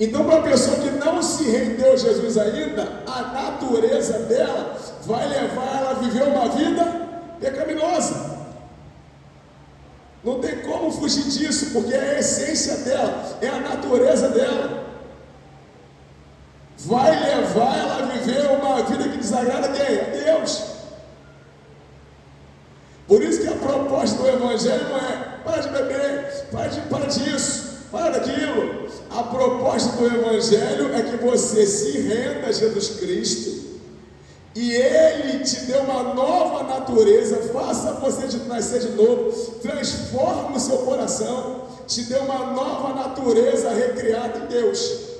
Então, para a pessoa que não se rendeu a Jesus ainda, a natureza dela vai levar ela a viver uma vida pecaminosa. Não tem como fugir disso, porque é a essência dela, é a natureza dela. Vai levar ela a viver uma vida que desagrada quem? A Deus. Por isso que a proposta do Evangelho não é para de beber, para disso, para daquilo. A proposta do Evangelho é que você se renda a Jesus Cristo e Ele te dê uma nova natureza, faça você nascer de novo, transforme o seu coração, te dê uma nova natureza recriada em Deus.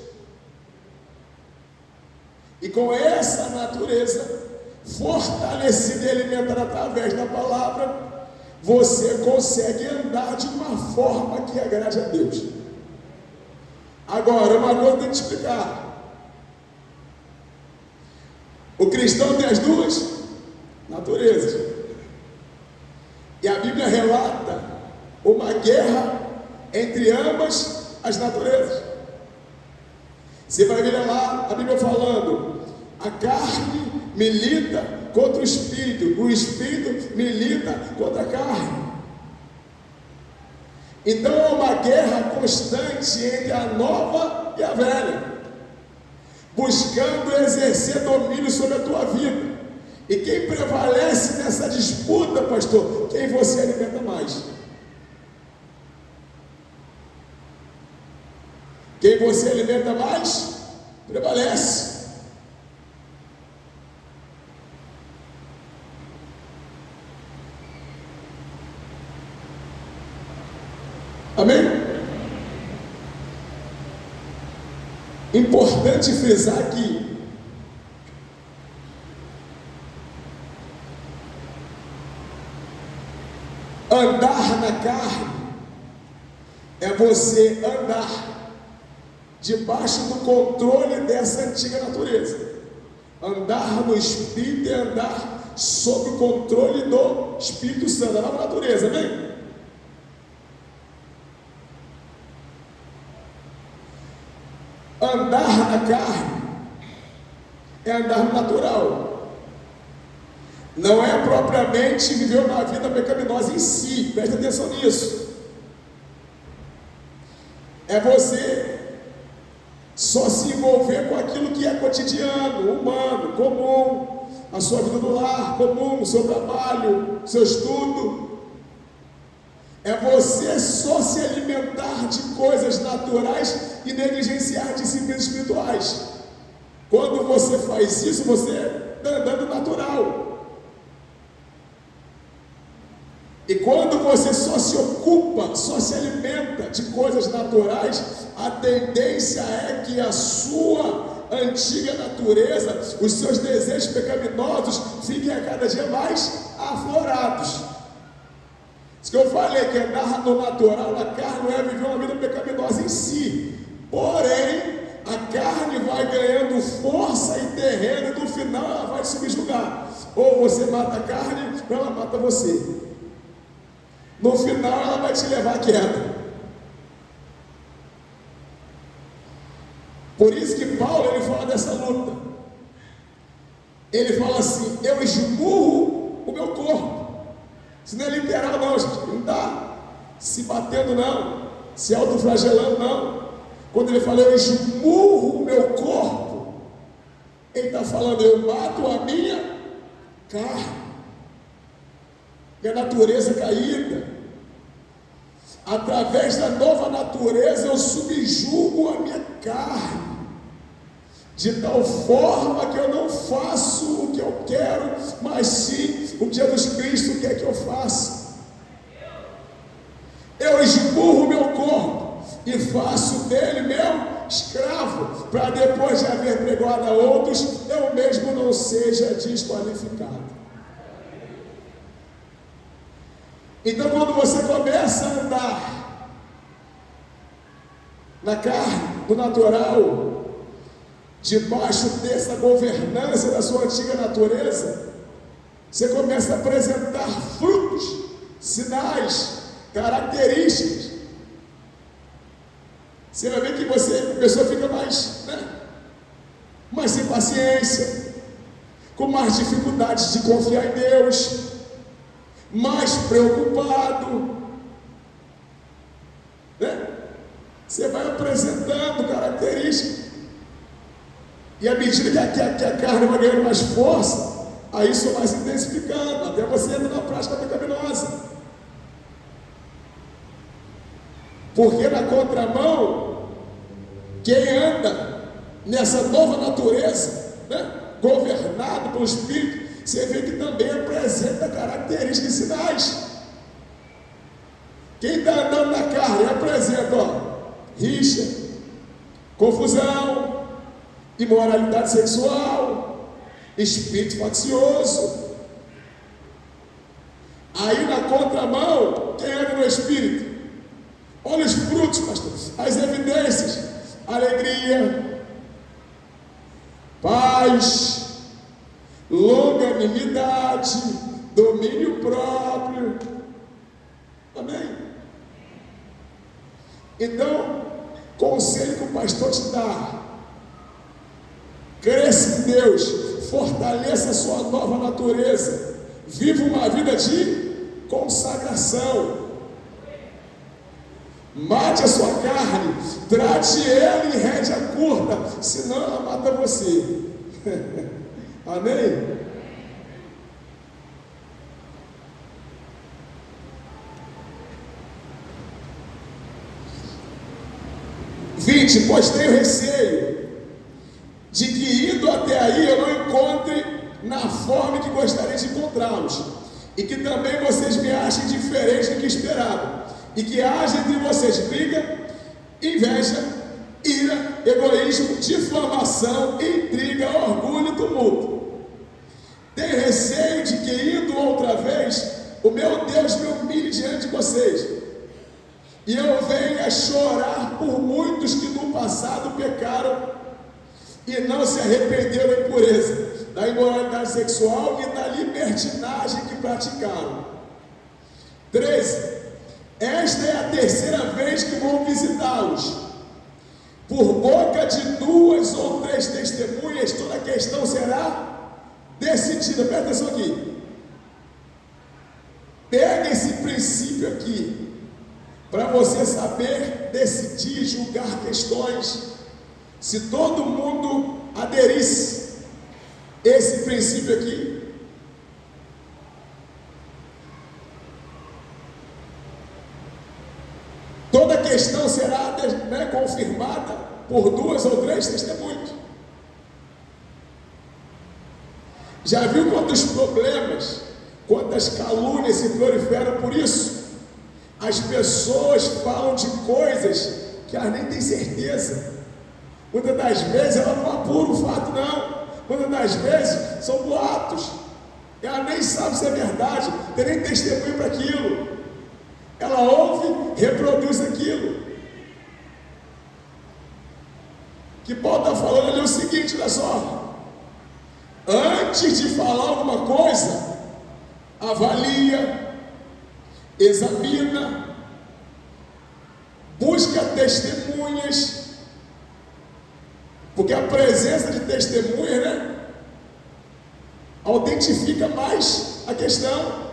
E com essa natureza fortalecida e alimentada através da palavra, você consegue andar de uma forma que agrade a Deus. Agora, uma coisa eu tenho que te explicar. O cristão tem as duas naturezas. E a Bíblia relata uma guerra entre ambas as naturezas. Você vai ver lá a Bíblia falando: a carne milita contra o espírito milita contra a carne. Então é uma guerra constante entre a nova e a velha, buscando exercer domínio sobre a tua vida. E quem prevalece nessa disputa, pastor? Quem você alimenta mais. Quem você alimenta mais, prevalece. Amém? Importante frisar que andar na carne é você andar debaixo do controle dessa antiga natureza. Andar no Espírito é andar sob o controle do Espírito Santo, da nova natureza, amém? Andar na carne é andar no natural. Não é propriamente viver uma vida pecaminosa em si, preste atenção nisso. É você só se envolver com aquilo que é cotidiano, humano, comum, a sua vida do lar, comum, o seu trabalho, o seu estudo. É você só se alimentar de coisas naturais e negligenciar disciplinas espirituais. Quando você faz isso, você está andando natural. E quando você só se ocupa, só se alimenta de coisas naturais, a tendência é que a sua antiga natureza, os seus desejos pecaminosos fiquem a cada dia mais aflorados. Isso que eu falei, que andar no natural, na carne, não é viver uma vida pecaminosa em si. Porém, a carne vai ganhando força e terreno, e no final ela vai subjugar. Ou você mata a carne, ou ela mata você. No final ela vai te levar quieta. Por isso que Paulo, ele fala dessa luta. Ele fala assim: eu esmurro o meu corpo. Isso não é literal não, gente. Ele não está se batendo não, se autoflagelando não. Quando ele fala eu esmurro o meu corpo, ele está falando eu mato a minha carne, minha natureza caída. Através da nova natureza eu subjugo a minha carne, de tal forma que eu não faço o que eu quero, mas sim o que Jesus Cristo quer que eu faça. Eu esmurro meu corpo e faço dele meu escravo, para depois de haver pregado a outros, eu mesmo não seja desqualificado. Então, quando você começa a andar na carne, no natural, debaixo dessa governança da sua antiga natureza, você começa a apresentar frutos, sinais, características. Você vai ver que a pessoa fica mais sem paciência, com mais dificuldades de confiar em Deus, mais preocupado, né? Você vai apresentando características, e à medida que a carne vai ganhando mais força, aí isso vai se intensificando, até você entra na prática pecaminosa. Porque na contramão, quem anda nessa nova natureza, né, governado pelo Espírito, você vê que também apresenta características e sinais. Quem está andando na carne apresenta rixa, confusão, imoralidade sexual, espírito faccioso. Aí na contramão, quem anda no Espírito, olha os frutos, pastor, as evidências: alegria, paz, longanimidade, domínio próprio. Amém? Então, conselho que o pastor te dá: cresça em Deus, fortaleça a sua nova natureza, viva uma vida de consagração. Mate a sua carne, trate ela em rédea curta, senão ela mata você. Amém? Pois tenho receio de que, indo até aí, eu não encontre na forma que gostaria de encontrá-los, e que também vocês me achem diferente do que esperavam, e que haja entre vocês briga, inveja, ira, egoísmo, difamação, intriga, orgulho e tumulto. Tenho receio de que, indo outra vez, o meu Deus me humilhe diante de vocês, e eu venha chorar por muitos que no passado pecaram e não se arrependeram da impureza, da imoralidade sexual e da libertinagem que praticaram. 13. Esta é a terceira vez que vou visitá-los. Por boca de 2 ou 3 testemunhas, toda a questão será decidida. Presta atenção aqui. Pega esse princípio aqui, para você saber decidir, julgar questões. Se todo mundo aderisse esse princípio aqui, toda questão será confirmada por 2 ou 3 testemunhas. Já viu quantos problemas, quantas calúnias se proliferam por isso? As pessoas falam de coisas que elas nem têm certeza. Muitas das vezes ela não apura o fato, não. Muitas das vezes são boatos. Ela nem sabe se é verdade, tem nem testemunho para aquilo. Ela ouve, reproduz aquilo. Que Paulo está falando ali o seguinte: olha só. Antes de falar alguma coisa, avalia, examina, busca testemunhas, porque a presença de testemunhas, autentifica mais a questão.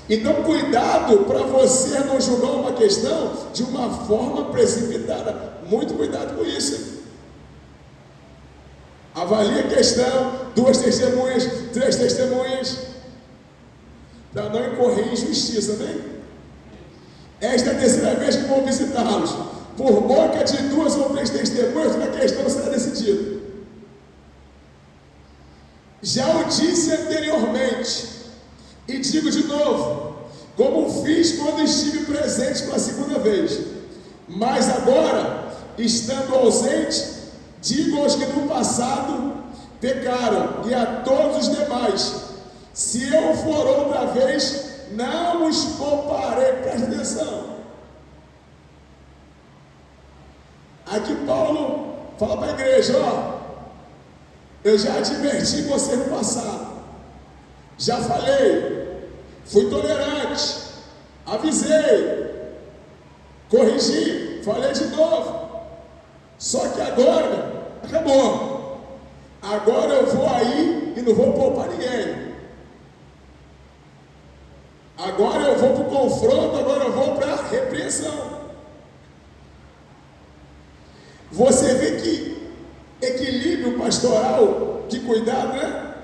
Então, cuidado para você não julgar uma questão de uma forma precipitada. Muito cuidado com isso. Avalie a questão, 2 testemunhas, 3 testemunhas, para não incorrer em injustiça, né? Esta é a terceira vez que vou visitá-los. Por boca de 2 ou 3 testemunhas, a questão será decidida. Já o disse anteriormente, e digo de novo, como fiz quando estive presente pela segunda vez. Mas agora, estando ausente, digo aos que no passado pecaram, e a todos os demais: se eu for outra vez, não os pouparei. Presta atenção. Aqui Paulo fala para a igreja: ó, eu já adverti você no passado, já falei, fui tolerante, avisei, corrigi, falei de novo. Só que agora acabou. Agora eu vou aí e não vou poupar ninguém. Agora eu vou para o confronto, agora eu vou para a repreensão. Você vê que equilíbrio pastoral, que cuidado, né?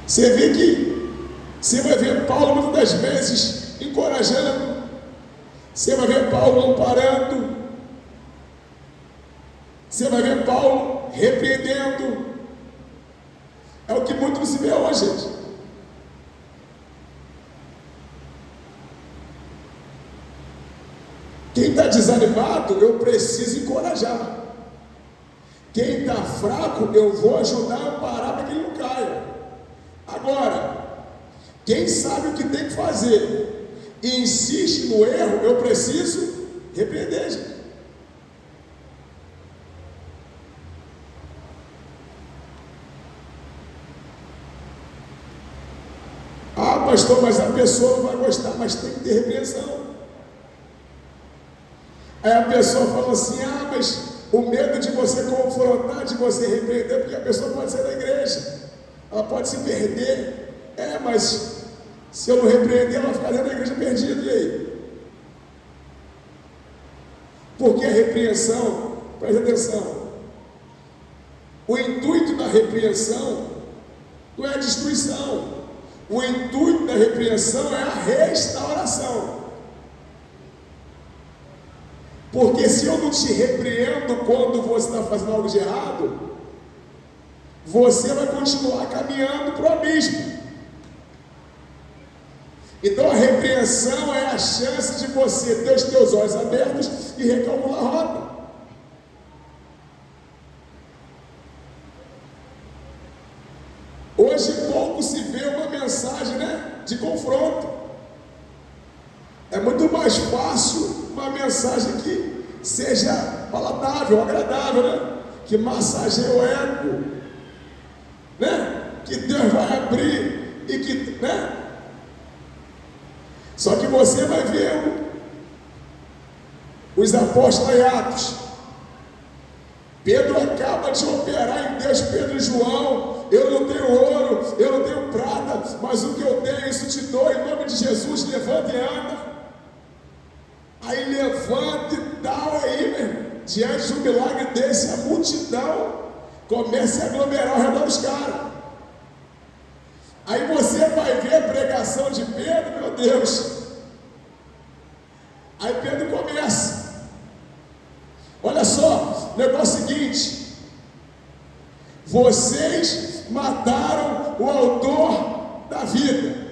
Você vê que você vai ver Paulo muitas das vezes encorajando, você vai ver Paulo amparando, você vai ver Paulo repreendendo. É o que muito não se vê hoje, gente. Quem está desanimado, eu preciso encorajar. Quem está fraco, eu vou ajudar a amparar para que ele não caia. Agora, quem sabe o que tem que fazer e insiste no erro, eu preciso repreender, gente. Ah, pastor, mas a pessoa não vai gostar, mas tem que ter repreensão. Aí a pessoa fala assim: ah, mas o medo de você confrontar, de você repreender, porque a pessoa pode sair da igreja, ela pode se perder. É, mas se eu não repreender, ela vai ficar dentro da igreja perdida, e aí? Porque a repreensão, presta atenção, o intuito da repreensão não é a destruição, o intuito da repreensão é a restauração. Porque se eu não te repreendo quando você está fazendo algo de errado, você vai continuar caminhando para o abismo. Então a repreensão é a chance de você ter os teus olhos abertos e recalcular a rota. Hoje pouco se vê uma mensagem, né, de confronto. É muito mais fácil uma mensagem que seja palatável, agradável, né? Que massageie o ego, né? Que Deus vai abrir e que, né? Só que você vai ver os apóstolos em Atos. Pedro acaba de operar em Deus, Pedro e João: eu não tenho ouro, eu não tenho prata, mas o que eu tenho, isso te dou, em nome de Jesus, levanta e anda. Aí levanta e tal, aí, meu, diante de um milagre desse, a multidão começa a aglomerar ao redor dos caras. Aí você vai ver a pregação de Pedro, meu Deus. Aí Pedro começa. Olha só, o negócio é o seguinte: vocês mataram o autor da vida,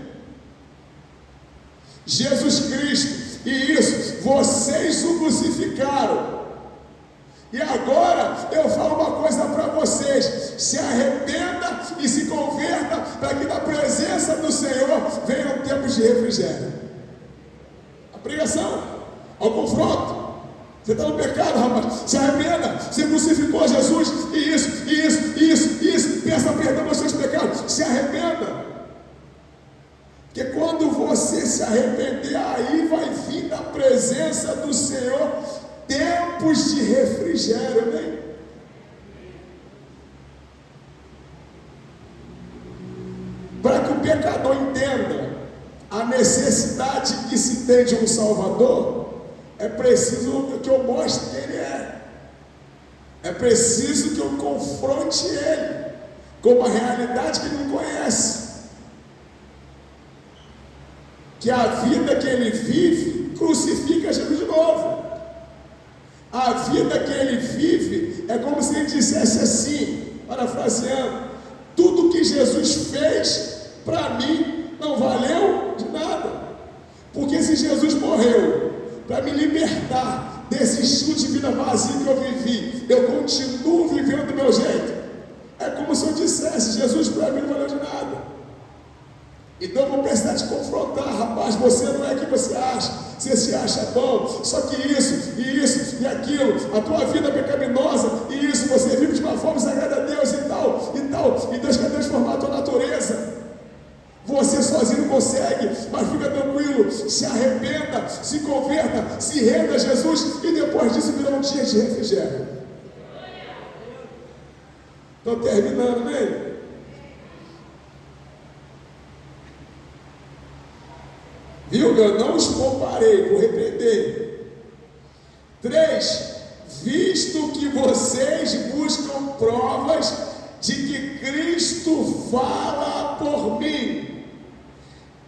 Jesus Cristo. E isso, vocês o crucificaram. E agora eu falo uma coisa para vocês: se arrependa e se converta, para que na presença do Senhor venham tempos de refrigério. A pregação, ao confronto. Você está no pecado, rapaz, se arrependa. Você crucificou Jesus, e isso, peça perdão aos seus pecados, se arrependa. Porque quando você se arrepender, aí vai vir da presença do Senhor tempos de refrigério, né? Para que o pecador entenda a necessidade que se tem de um Salvador, é preciso que eu mostre quem Ele é. É preciso que eu confronte Ele com uma realidade que Ele não conhece. Que a vida que Ele vive crucifica Jesus de novo. A vida que Ele vive é como se Ele dissesse assim, parafraseando: tudo que Jesus fez para mim não valeu de nada. Porque se Jesus morreu para me libertar desse estilo de vida vazio que eu vivi, eu continuo vivendo do meu jeito. É como se eu dissesse: Jesus para mim não valeu de nada. Então eu vou precisar te confrontar, rapaz. Você não é o que você acha. Você se acha bom, só que isso e aquilo, a tua vida é pecaminosa, e isso, você vive de uma forma que agrada a Deus e tal, e Deus quer transformar a tua natureza. Você sozinho não consegue, mas fica tranquilo, se arrependa, se converta, se renda a Jesus, e depois disso virá um dia de refrigério. Estou terminando, né? Viu? Eu não os comparei, vou repreender. 3. Visto que vocês buscam provas de que Cristo fala por mim,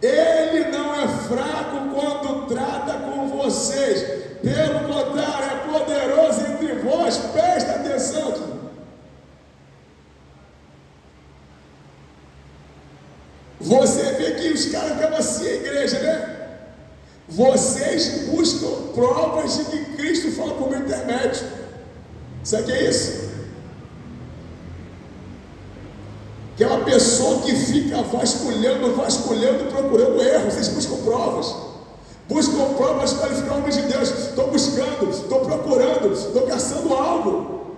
Ele não é fraco quando trata com vocês, pelo contrário, é poderoso entre vós. Presta atenção aqui. Você vê que os caras acabam assim, a igreja, né? Vocês buscam provas de que Cristo fala por meu intermédio. Sabe o que é isso? Aquela pessoa que fica vasculhando, procurando erros. Vocês buscam provas. Buscam provas para qualificar o nome de Deus. Estou buscando, estou procurando, estou caçando algo.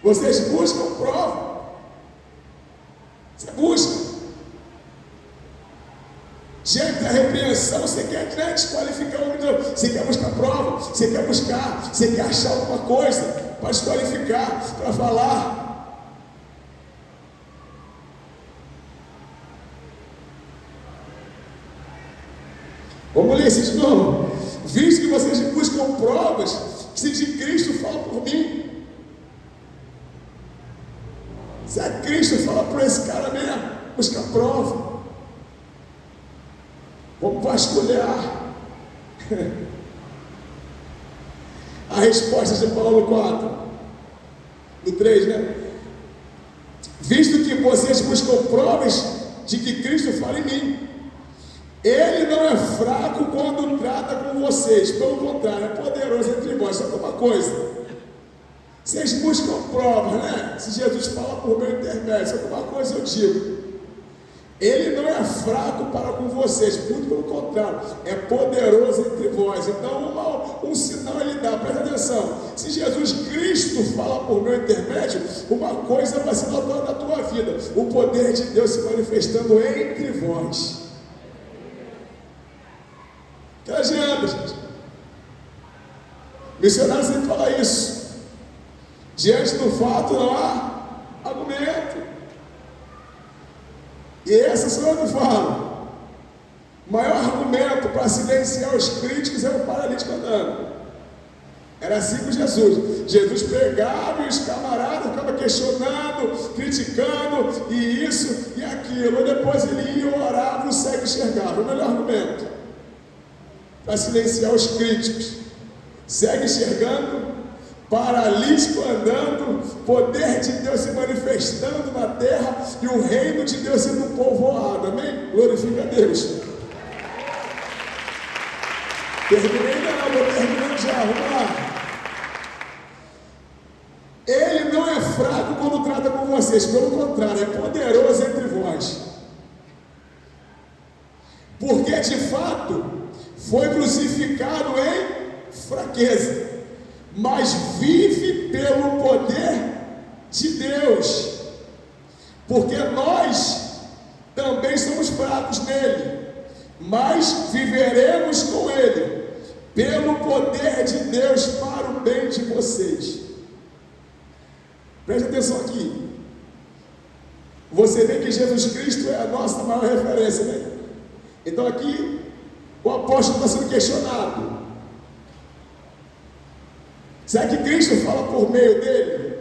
Vocês buscam prova. Você busca. Diante da repreensão, você quer desqualificar o nome de Deus. Você quer buscar prova, você quer achar alguma coisa para desqualificar, para falar. Vamos ler isso de novo. Visto que vocês buscam provas, se de Cristo fala por mim. Se a Cristo fala por esse cara mesmo, busca prova. Vamos vasculhar. A resposta de Paulo 4, no 3, né? Visto que vocês buscam provas de que Cristo fala em mim, Ele não é fraco quando trata com vocês, pelo contrário, é poderoso entre vós. Só que uma coisa, vocês buscam provas, né? Se Jesus fala por meu intermédio, só que uma coisa eu digo: Ele não é fraco para com vocês, muito pelo contrário, é poderoso entre vós. Então um sinal Ele dá, presta atenção: se Jesus Cristo fala por meu intermédio, uma coisa vai se notar na tua vida: o poder de Deus se manifestando entre vós. Que adianta, gente? Missionário sempre fala isso. Diante do fato não há argumento. E essa sou eu que falo. O maior argumento para silenciar os críticos é o paralítico andando. Era assim com Jesus. Jesus pregava e os camaradas ficavam questionando, criticando, e isso e aquilo. E depois ele ia, orava, o cego enxergava. O melhor argumento para silenciar os críticos: cego enxergando, paralítico andando, poder de Deus se manifestando na terra e o reino de Deus sendo povoado. Amém? Glorifica a Deus. Terminei não, vou terminando já, vamos lá. Ele não é fraco quando trata com vocês, pelo contrário, é poderoso entre vós. Porque de fato foi crucificado em fraqueza, mas vive pelo poder de Deus, porque nós também somos fracos nele, mas viveremos com ele, pelo poder de Deus, para o bem de vocês. Preste atenção aqui. Você vê que Jesus Cristo é a nossa maior referência, né? Então aqui O apóstolo está sendo questionado. Será que Cristo fala por meio dele?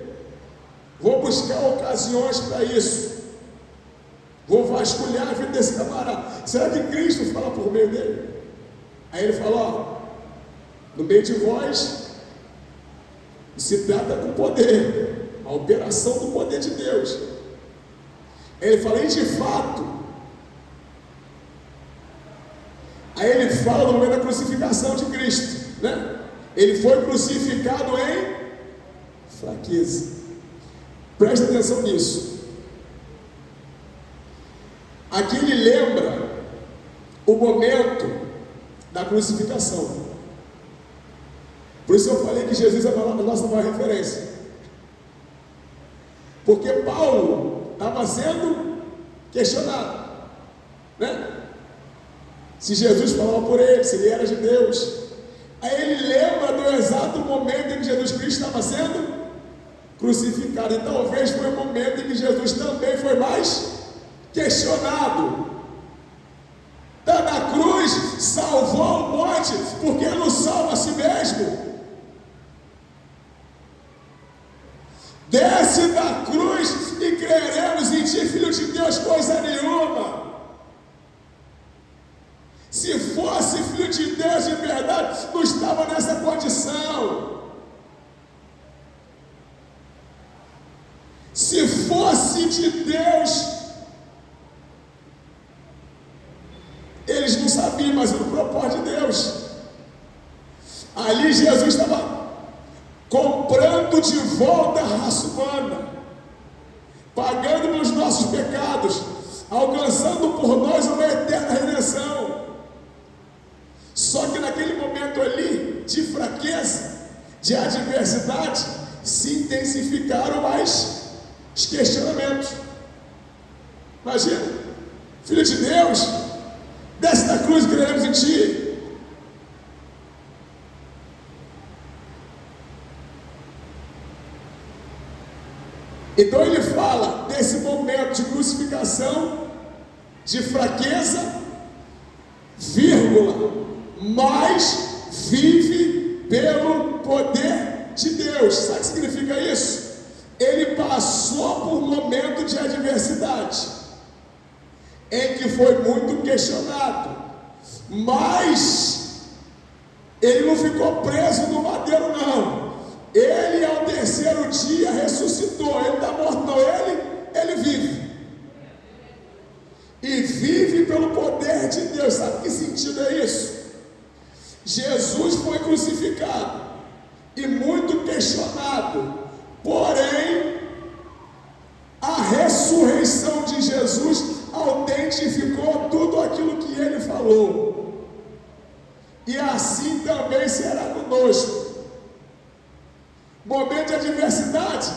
Vou buscar ocasiões para isso. Vou vasculhar a vida desse camarada. Será que Cristo fala por meio dele? Aí ele fala, ó, no meio de vós, se trata com poder, a operação do poder de Deus. Ele fala, e de fato, aí ele fala no momento da crucificação de Cristo, né? Ele foi crucificado em fraqueza. Presta atenção nisso. Aqui ele lembra o momento da crucificação. Por isso eu falei que Jesus é a nossa maior referência. Porque Paulo estava sendo questionado, né? Se Jesus falava por ele, se ele era de Deus. Aí ele lembra do exato momento em que Jesus Cristo estava sendo crucificado. E talvez foi o momento em que Jesus também foi mais questionado. Está na cruz, salvou um monte, porque não salva a si mesmo. Desce da cruz e creremos em ti, Filho de Deus, coisa nenhuma. Se fosse Filho de Deus de verdade, não estava nessa condição. Se fosse de Deus, eles não sabiam, mas era o propósito de Deus. Ali Jesus estava comprando de volta a raça humana, pagando pelos nossos pecados, alcançando por nós uma eterna redenção. Só que naquele momento ali, de fraqueza, de adversidade, se intensificaram mais os questionamentos. Imagina, Filho de Deus, desce da cruz, creremos em ti. Então ele fala desse momento de crucificação, de fraqueza, vírgula, mas vive pelo poder de Deus. Sabe o que significa isso? Ele passou por um momento de adversidade, em que foi muito questionado, mas ele não ficou preso no madeiro, não. Ele ao terceiro dia ressuscitou. Ele está morto, não, ele vive. E vive pelo poder de Deus. Sabe que sentido é isso? Jesus foi crucificado e muito questionado, porém a ressurreição de Jesus autentificou tudo aquilo que ele falou. E assim também será conosco. Momento de adversidade,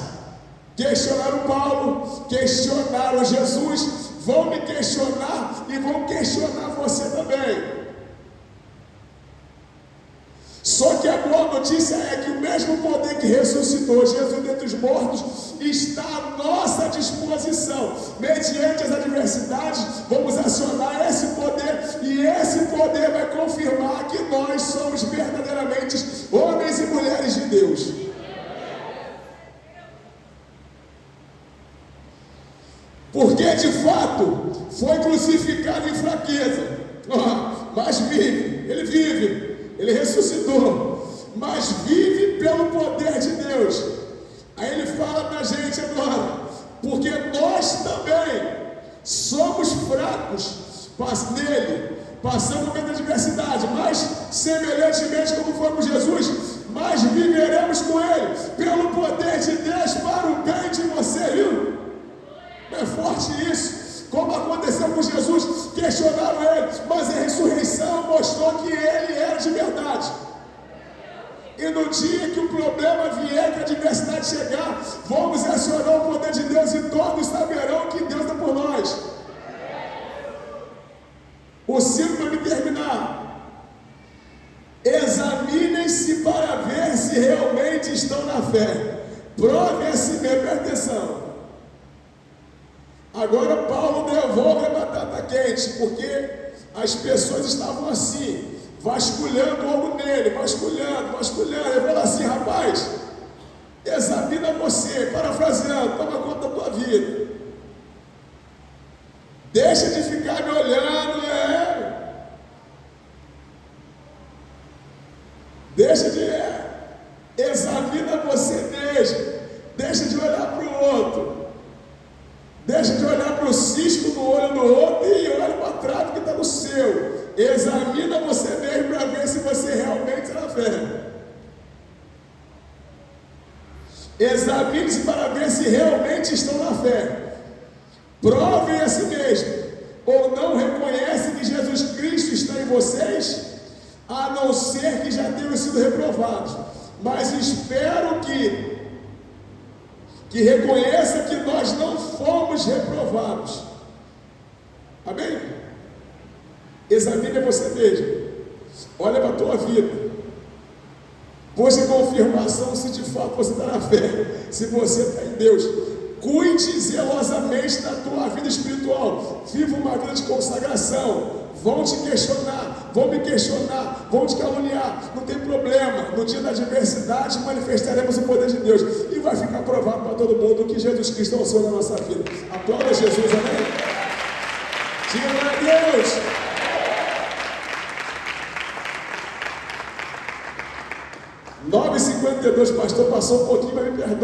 questionaram Paulo, questionaram Jesus, vão me questionar e vão questionar você também. Só que a boa notícia é que o mesmo poder que ressuscitou Jesus dentre os mortos está à nossa disposição. Mediante as adversidades, vamos acionar esse poder, e esse poder vai confirmar que nós somos verdadeiramente homens e mulheres de Deus. Porque de fato foi crucificado em fraqueza, mas vive, ele vive. Ele ressuscitou, mas vive pelo poder de Deus. Aí ele fala para a gente agora, porque nós também somos fracos nele, passando por meio da adversidade, mas semelhantemente como foi com Jesus, mas viveremos com ele, pelo poder de Deus, para o bem de você, viu? É forte isso. Como aconteceu com Jesus, questionaram ele, mas a ressurreição mostrou que ele era de verdade. E no dia que o problema vier, que a adversidade chegar, vamos acionar o poder de Deus e todos saberão que Deus é por nós. O 5 para me terminar. Examinem-se para ver se realmente estão na fé. Prove a si mesmo, presta atenção. Agora Paulo devolve a batata quente, porque as pessoas estavam assim, vasculhando algo nele, vasculhando. Ele falou assim: rapaz, examina você, parafraseando, toma conta da tua vida. Deixa de ficar me olhando, Deixa de. Examina você mesmo. Deixa de olhar para o outro. Deixa de olhar para o cisco no olho do outro e olha para a trave que está no seu. Examina você mesmo para ver se você realmente está na fé. Examine-se para ver se realmente estão na fé. Provem a si mesmo. Ou não reconhecem que Jesus Cristo está em vocês, a não ser que já tenham sido reprovados. Mas espero que reconheça que nós não fomos reprovados. Amém? Examine você mesmo. Olha para a tua vida. Busque confirmação se de fato você está na fé, se você está em Deus. Cuide zelosamente da tua vida espiritual. Viva uma vida de consagração. Vão te questionar, vão me questionar, vão te caluniar. Não tem problema. No dia da adversidade manifestaremos o poder de Deus. E vai ficar provado para todo mundo que Jesus Cristo é o Senhor da nossa vida. Aplauda Jesus, amém? Diga glória a Deus. 9h52, pastor, passou um pouquinho, mas me perdoa.